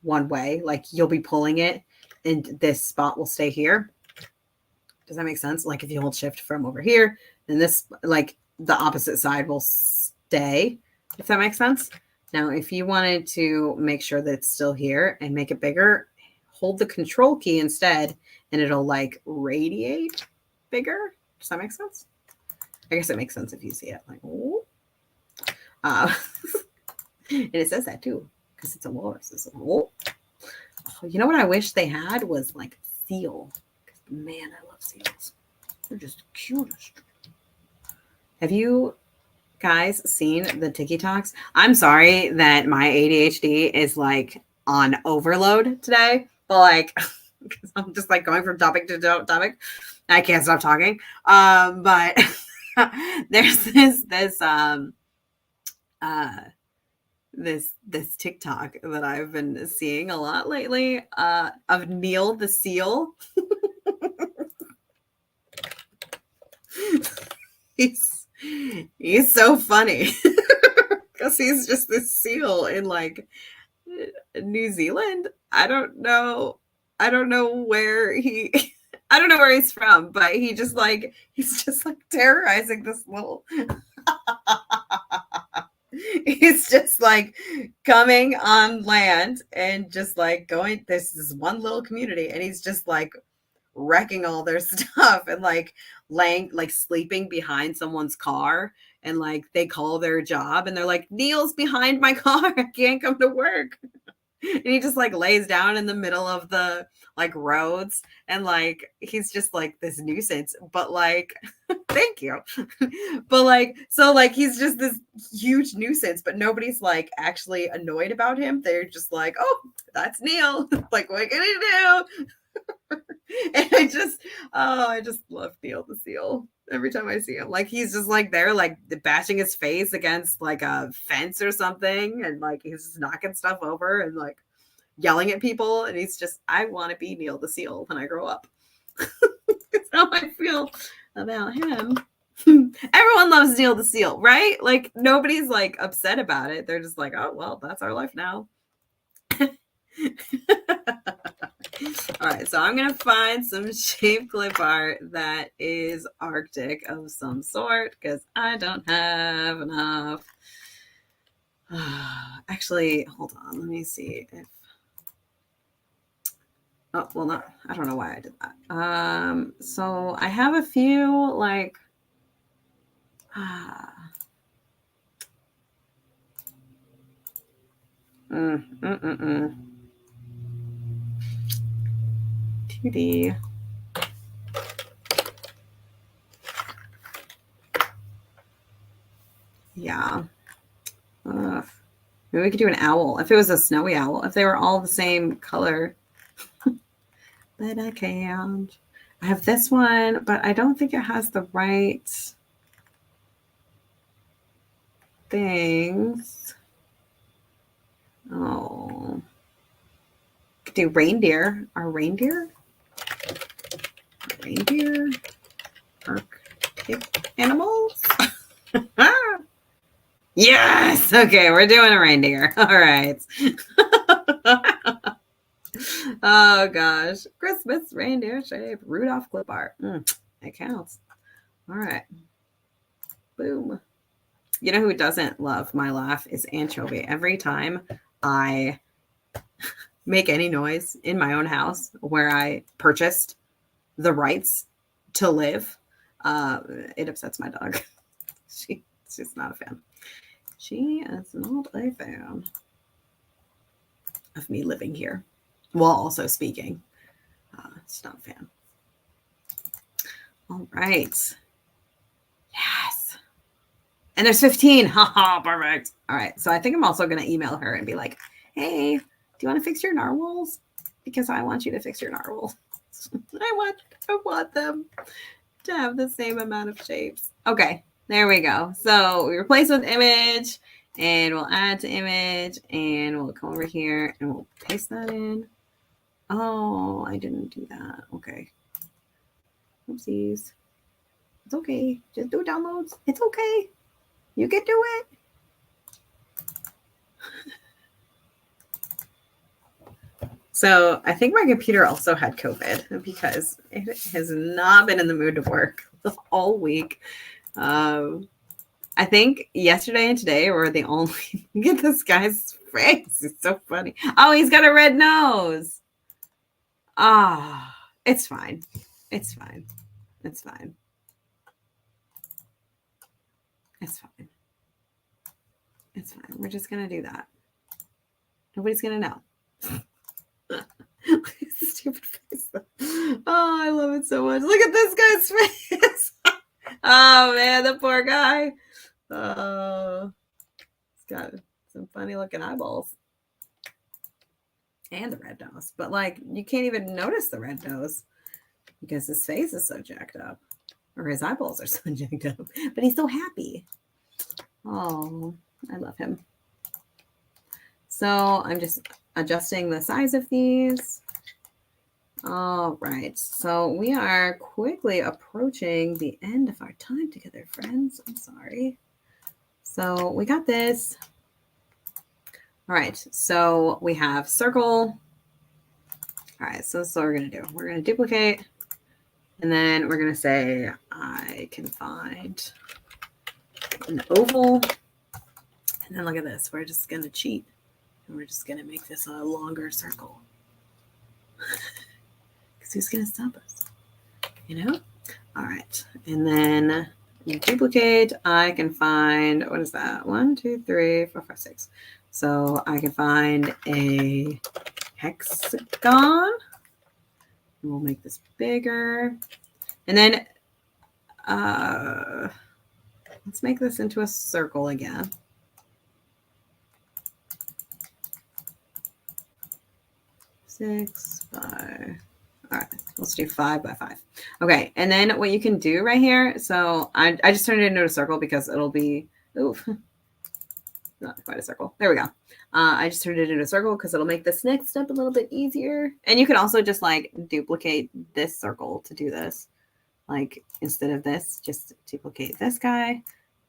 one way, like you'll be pulling it and this spot will stay here. Does that make sense? Like if you hold shift from over here, then this, like the opposite side will stay, if that makes sense. Now, if you wanted to make sure that it's still here and make it bigger, hold the control key instead, and it'll like radiate bigger. Does that make sense? I guess it makes sense if you see it. Like, oh. And it says that too, because it's a walrus. It's like, oh. You know what I wish they had was like seal. Man, I love seals. They're just cutest. Have you guys seen the TikToks? I'm sorry that my ADHD is like on overload today, but like because I'm just like going from topic to topic. I can't stop talking. But there's this TikTok that I've been seeing a lot lately of Neil the seal. he's so funny because he's just this seal in like New Zealand. I don't know where I don't know where he's from, but he's just like terrorizing this little he's just like coming on land and just like going, this is one little community, and he's just like wrecking all their stuff and like laying, like sleeping behind someone's car, and like they call their job and they're like, Neil's behind my car, I can't come to work. And he just like lays down in the middle of the like roads, and like he's just like this nuisance, but like thank you. But like, so like he's just this huge nuisance, but nobody's like actually annoyed about him. They're just like, oh, that's Neil. Like, what can he do? And I just love Neil the seal every time I see him. Like he's just like there, like bashing his face against like a fence or something, and like he's just knocking stuff over and like yelling at people. And he's just, I want to be Neil the seal when I grow up. That's how I feel about him. Everyone loves Neil the seal, right? Like nobody's like upset about it. They're just like, oh well, that's our life now. All right, so I'm gonna find some shape clip art that is Arctic of some sort because I don't have enough. Actually, hold on. Let me see if. Oh well, not. I don't know why I did that. So I have a few like. Mm. 2D. Yeah. Maybe we could do an owl. If it was a snowy owl, if they were all the same color. But I can't. I have this one, but I don't think it has the right things. Oh. Could do reindeer. Our reindeer? Reindeer? Arctic animals? Yes! Okay, we're doing a reindeer. All right. Oh gosh. Christmas reindeer shape. Rudolph clip art. It counts. All right. Boom. You know who doesn't love my laugh is Anchovy. Every time I make any noise in my own house where I purchased the rights to live, it upsets my dog. She's not a fan. She is not a fan of me living here while also speaking. She's not a fan. All right. Yes. And there's 15. Haha, perfect. All right. So I think I'm also going to email her and be like, hey, do you want to fix your narwhals? Because I want you to fix your narwhals. I want them to have the same amount of shapes. Okay. There we go. So we replace with image, and we'll add to image, and we'll come over here and we'll paste that in. Oh, I didn't do that. Okay. Oopsies. It's okay. Just do downloads. It's okay. You can do it. So I think my computer also had COVID because it has not been in the mood to work all week. I think yesterday and today were the only. Look at this guy's face. It's so funny. Oh, he's got a red nose. Ah, it's fine. It's fine. It's fine. It's fine. It's fine. We're just going to do that. Nobody's going to know. Stupid face. Oh, I love it so much. Look at this guy's face. Oh, man, the poor guy. Oh, he's got some funny looking eyeballs. and the red nose. But like, you can't even notice the red nose because his face is so jacked up, or his eyeballs are so jacked up. But he's so happy. Oh, I love him. So I'm just adjusting the size of these. All right, so we are quickly approaching the end of our time together, friends. I'm sorry. So we got this. All right, so we have circle. All right, so this is what we're going to do. We're going to duplicate, and then we're going to say I can find an oval. And then look at this. We're just going to cheat, and we're just going to make this a longer circle. Because who's going to stop us? You know? All right, and then you duplicate. I can find, what is that? 1, 2, 3, 4, 5, 6. So I can find a hexagon. We'll make this bigger. And then let's make this into a circle again. Six, 5. All right, let's do 5 by 5. Okay, and then what you can do right here, so I just turned it into a circle because it'll be, oof, not quite a circle. There we go. I just turned it into a circle because it'll make this next step a little bit easier. And you can also just like duplicate this circle to do this. Like instead of this, just duplicate this guy,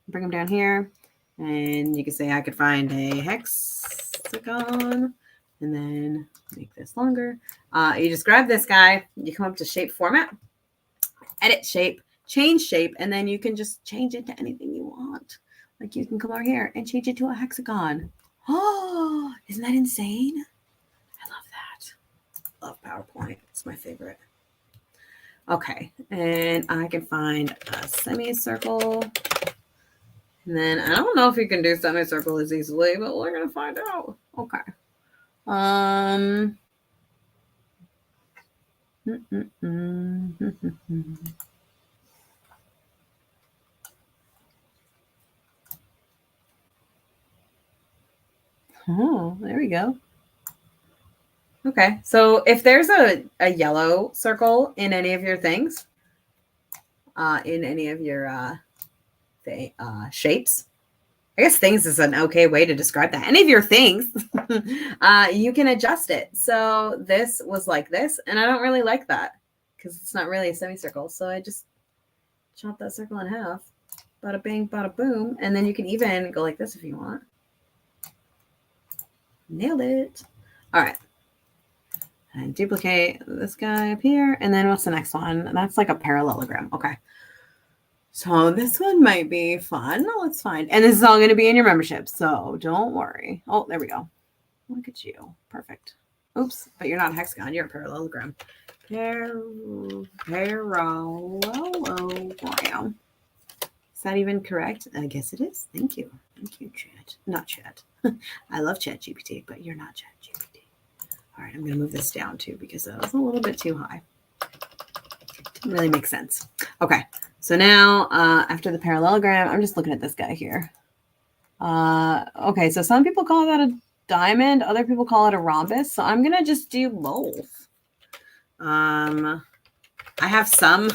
bring him down here. And you can say I could find a hexagon and then make this longer. You just grab this guy, you come up to shape format, edit shape, change shape, and then you can just change it to anything you want. Like you can come over here and change it to a hexagon. Oh, isn't that insane? I love that. Love PowerPoint. It's my favorite. Okay, and I can find a semicircle. And then I don't know if you can do semicircle as easily, but we're gonna find out. Okay. Oh, there we go. Okay, so if there's a yellow circle in any of your things, in any of your shapes, I guess things is an okay way to describe that. Any of your things, you can adjust it. So this was like this, and I don't really like that because it's not really a semicircle. So I just chop that circle in half. Bada bing, bada boom. And then you can even go like this if you want. Nailed it. All right. And duplicate this guy up here. And then what's the next one? That's like a parallelogram. Okay. So this one might be fun. Let's find. And this is all going to be in your membership. So don't worry. Oh, there we go. Look at you. Perfect. Oops. But you're not a hexagon. You're a parallelogram. Parallelogram. Is that even correct? I guess it is. Thank you. Thank you, Chat. Not Chat. I love ChatGPT, but you're not ChatGPT. All right, I'm going to move this down too because that was a little bit too high. Didn't really make sense. Okay, so now after the parallelogram, I'm just looking at this guy here. Okay, so some people call that a diamond. Other people call it a rhombus. So I'm going to just do both. I have some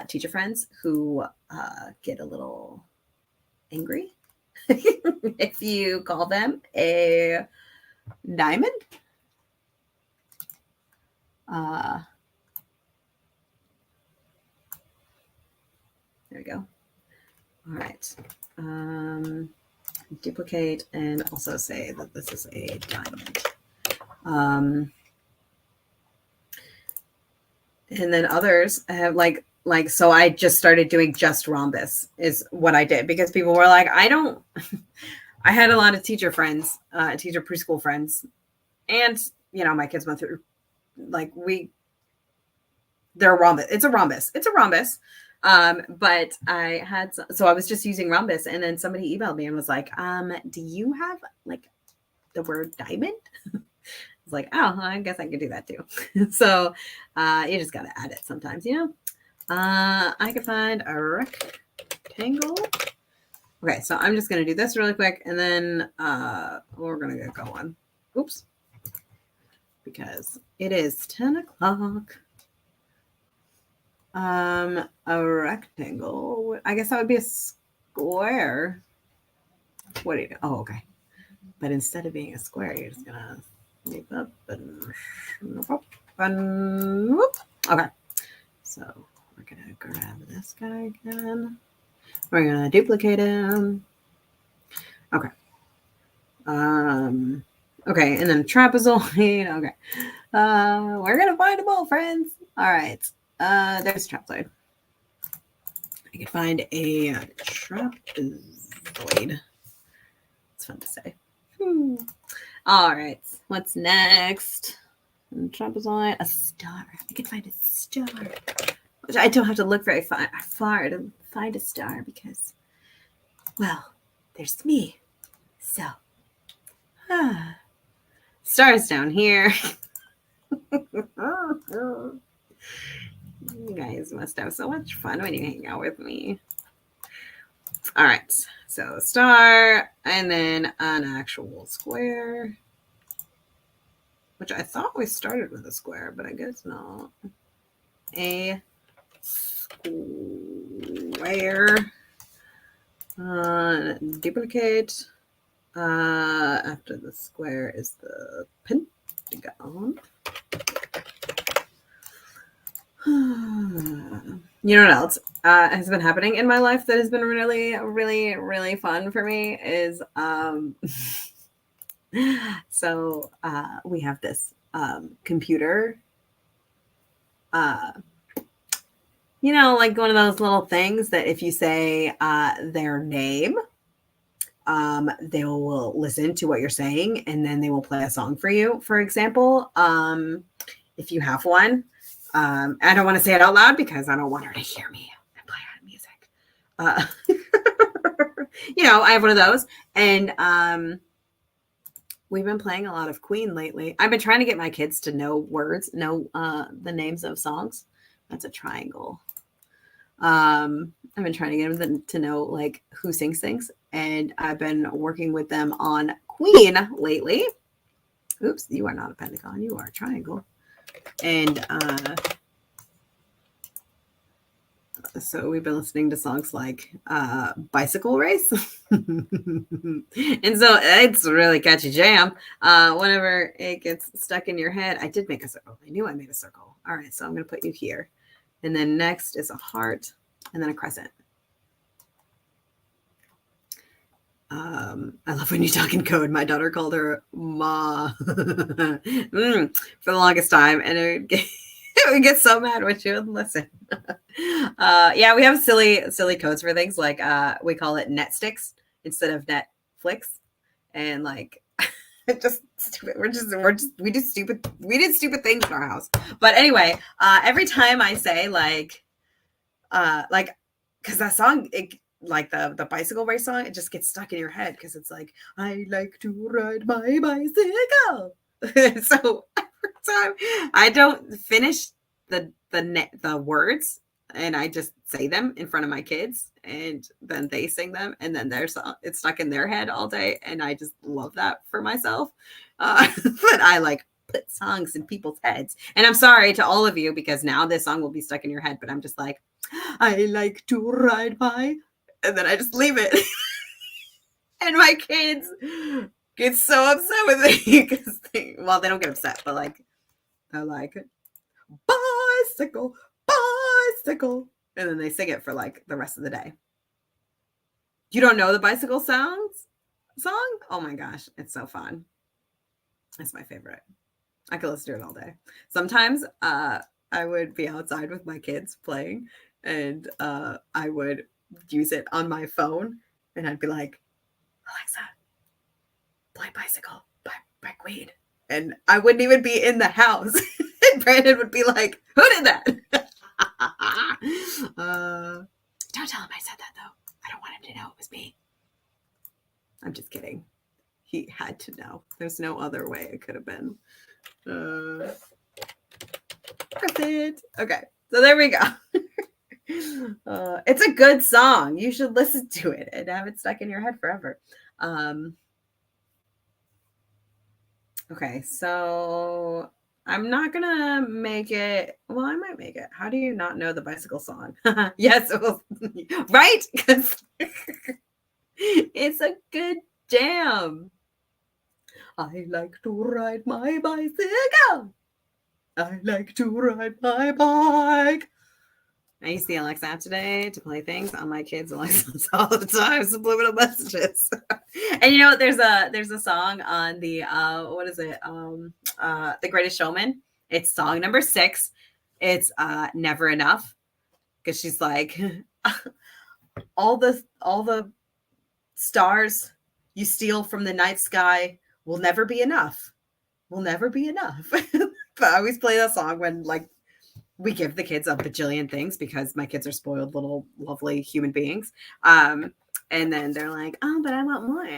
teacher friends who get a little angry if you call them a diamond. There we go. All right. Duplicate and also say that this is a diamond. And then others have like, so I just started doing just rhombus is what I did because people were like, I had a lot of teacher friends, teacher preschool friends. And, you know, my kids went through like they're rhombus. It's a rhombus. But I had, so I was just using rhombus and then somebody emailed me and was like, do you have like the word diamond? I was like, oh, I guess I could do that too. So you just got to add it sometimes, you know? I can find a rectangle. Okay, so I'm just going to do this really quick and then we're going to get going. Oops. because it is 10 o'clock. A rectangle. I guess that would be a square. What do you? Oh, okay. But instead of being a square, you're just gonna leave up and whoop. Okay. So we're gonna grab this guy again. We're gonna duplicate him. Okay. Okay, and then trapezoid. Okay. We're gonna find them all, friends. All right. There's trapezoid. I can find a trapezoid. It's fun to say. All right. What's next? Trapezoid. A star. I can find a star. Which I don't have to look very far to find a star because, well, there's me. So, stars down here. You guys must have so much fun when you hang out with me. All right, so star and then an actual square, which I thought we started with a square, but I guess not. A square. Duplicate. After the square is the pentagon. You know what else has been happening in my life that has been really, really, really fun for me is so we have this computer, you know, like one of those little things that if you say their name, they will listen to what you're saying and then they will play a song for you. For example, if you have one, I don't want to say it out loud because I don't want her to hear me and play out music. You know, I have one of those, and we've been playing a lot of Queen lately. I've been trying to get my kids to know the names of songs. That's a triangle. I've been trying to get them to know like who sings things, and I've been working with them on Queen lately. Oops, you are not a pentagon, you are a triangle. And so we've been listening to songs like Bicycle Race. And so it's a really catchy jam. Whenever it gets stuck in your head, I did make a circle. I knew I made a circle. All right, so I'm going to put you here. And then next is a heart and then a crescent. I love when you talk in code. My daughter called her Ma for the longest time, and it would get so mad when she would listen. Yeah, we have silly codes for things like we call it net sticks instead of Netflix, and like just stupid. We did stupid things in our house. But anyway, every time I say like because that song like the bicycle race song, it just gets stuck in your head because it's like, I like to ride my bicycle. So every time I don't finish the words and I just say them in front of my kids and then they sing them and then it's stuck in their head all day. And I just love that for myself. But I like put songs in people's heads. And I'm sorry to all of you because now this song will be stuck in your head, but I'm just like, I like to ride my, and then I just leave it. And my kids get so upset with me because they don't get upset, but like, they're like, bicycle, bicycle. And then they sing it for like the rest of the day. You don't know the bicycle song? Oh my gosh, it's so fun. It's my favorite. I could listen to it all day. Sometimes I would be outside with my kids playing and I would use it on my phone and I'd be like, Alexa, play Bicycle by Queen. And I wouldn't even be in the house. And Brandon would be like, who did that? Don't tell him I said that though. I don't want him to know it was me. I'm just kidding. He had to know. There's no other way it could have been. Perfect. Okay, so there we go. It's a good song. You should listen to it and have it stuck in your head forever. Okay, so I'm not gonna make it. Well, I might make it. How do you not know the bicycle song? Yes, it was, right? Because it's a good jam. I like to ride my bicycle. I like to ride my bike. I use the Alexa app today to play things on my kids' Alexas all the time, subliminal messages. And you know, there's a song on the what is it? The Greatest Showman. It's song number 6. It's Never Enough. Because she's like, all the stars you steal from the night sky will never be enough. Will never be enough. But I always play that song when like we give the kids a bajillion things because my kids are spoiled little lovely human beings. And then they're like, oh, but I want more.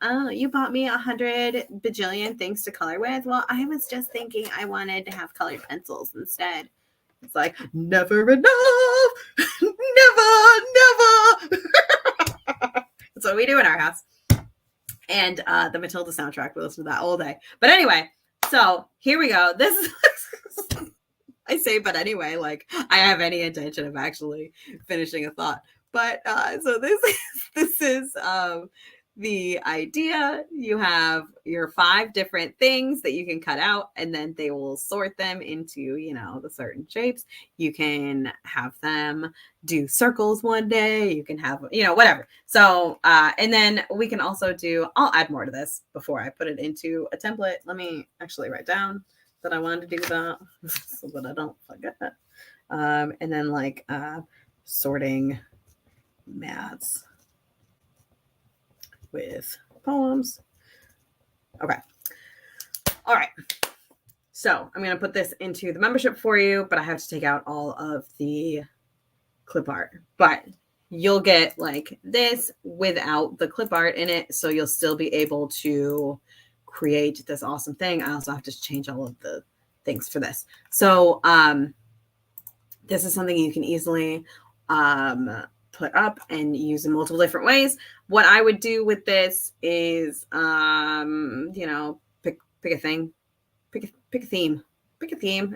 Oh, you bought me 100 bajillion things to color with. Well, I was just thinking I wanted to have colored pencils instead. It's like, never enough. Never. That's what we do in our house. And the Matilda soundtrack, we listen to that all day. But anyway, so here we go. This is I say, but anyway, like I have any intention of actually finishing a thought. But so this is the idea. You have your 5 different things that you can cut out, and then they will sort them into, you know, the certain shapes. You can have them do circles one day. You can have, you know, whatever. So, and then we can also do, I'll add more to this before I put it into a template. Let me actually write down that I wanted to do that so that I don't forget. And then like sorting maths with poems. Okay. All right. So I'm going to put this into the membership for you, but I have to take out all of the clip art. But you'll get like this without the clip art in it. So you'll still be able to create this awesome thing. I also have to change all of the things for this. So this is something you can easily put up and use in multiple different ways. What I would do with this is, you know, pick a thing, pick a theme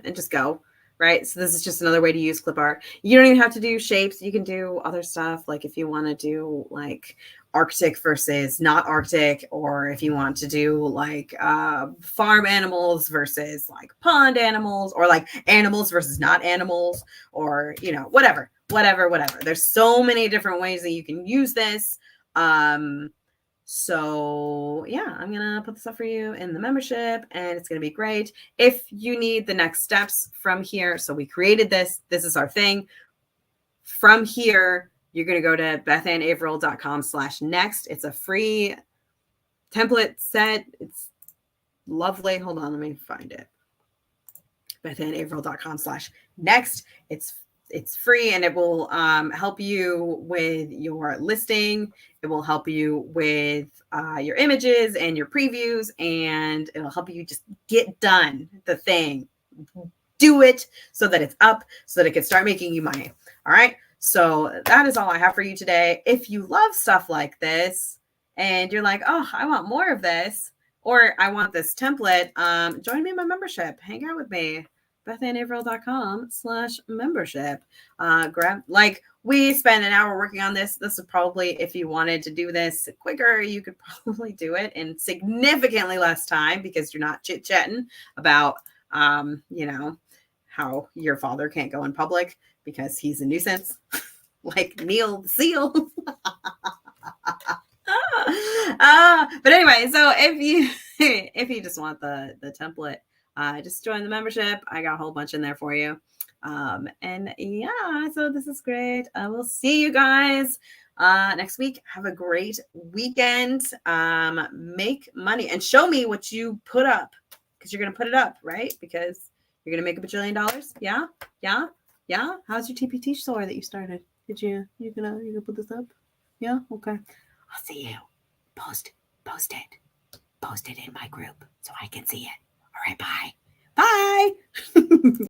and just go. Right. So this is just another way to use clip art. You don't even have to do shapes. You can do other stuff. Like if you want to do like Arctic versus not Arctic, or if you want to do like farm animals versus like pond animals, or like animals versus not animals, or, you know, whatever. There's so many different ways that you can use this. So yeah, I'm going to put this up for you in the membership, and it's going to be great. If you need the next steps from here, so we created this is our thing. From here, you're going to go to bethanaverill.com/next. It's a free template set. It's lovely. Hold on, let me find it. bethanaverill.com/next. It's free, and it will help you with your listing. It will help you with your images and your previews, and it'll help you just get done the thing. Do it so that it's up, so that it can start making you money. All right. So that is all I have for you today. If you love stuff like this and you're like, oh, I want more of this, or I want this template, join me in my membership. Hang out with me. bethanaverill.com/membership. Like we spend an hour working on this. This is probably, if you wanted to do this quicker, you could probably do it in significantly less time, because you're not chit-chatting about, you know, how your father can't go in public because he's a nuisance, like Neil the Seal. But anyway, so if you just want the template, just join the membership. I got a whole bunch in there for you. And yeah, so this is great. I will see you guys next week. Have a great weekend. Make money and show me what you put up, because you're going to put it up, right? Because you're going to make $1 bajillion. Yeah. How's your TpT store that you started? Did you gonna put this up? Yeah. Okay. I'll see you. Post it in my group so I can see it. All right. Bye.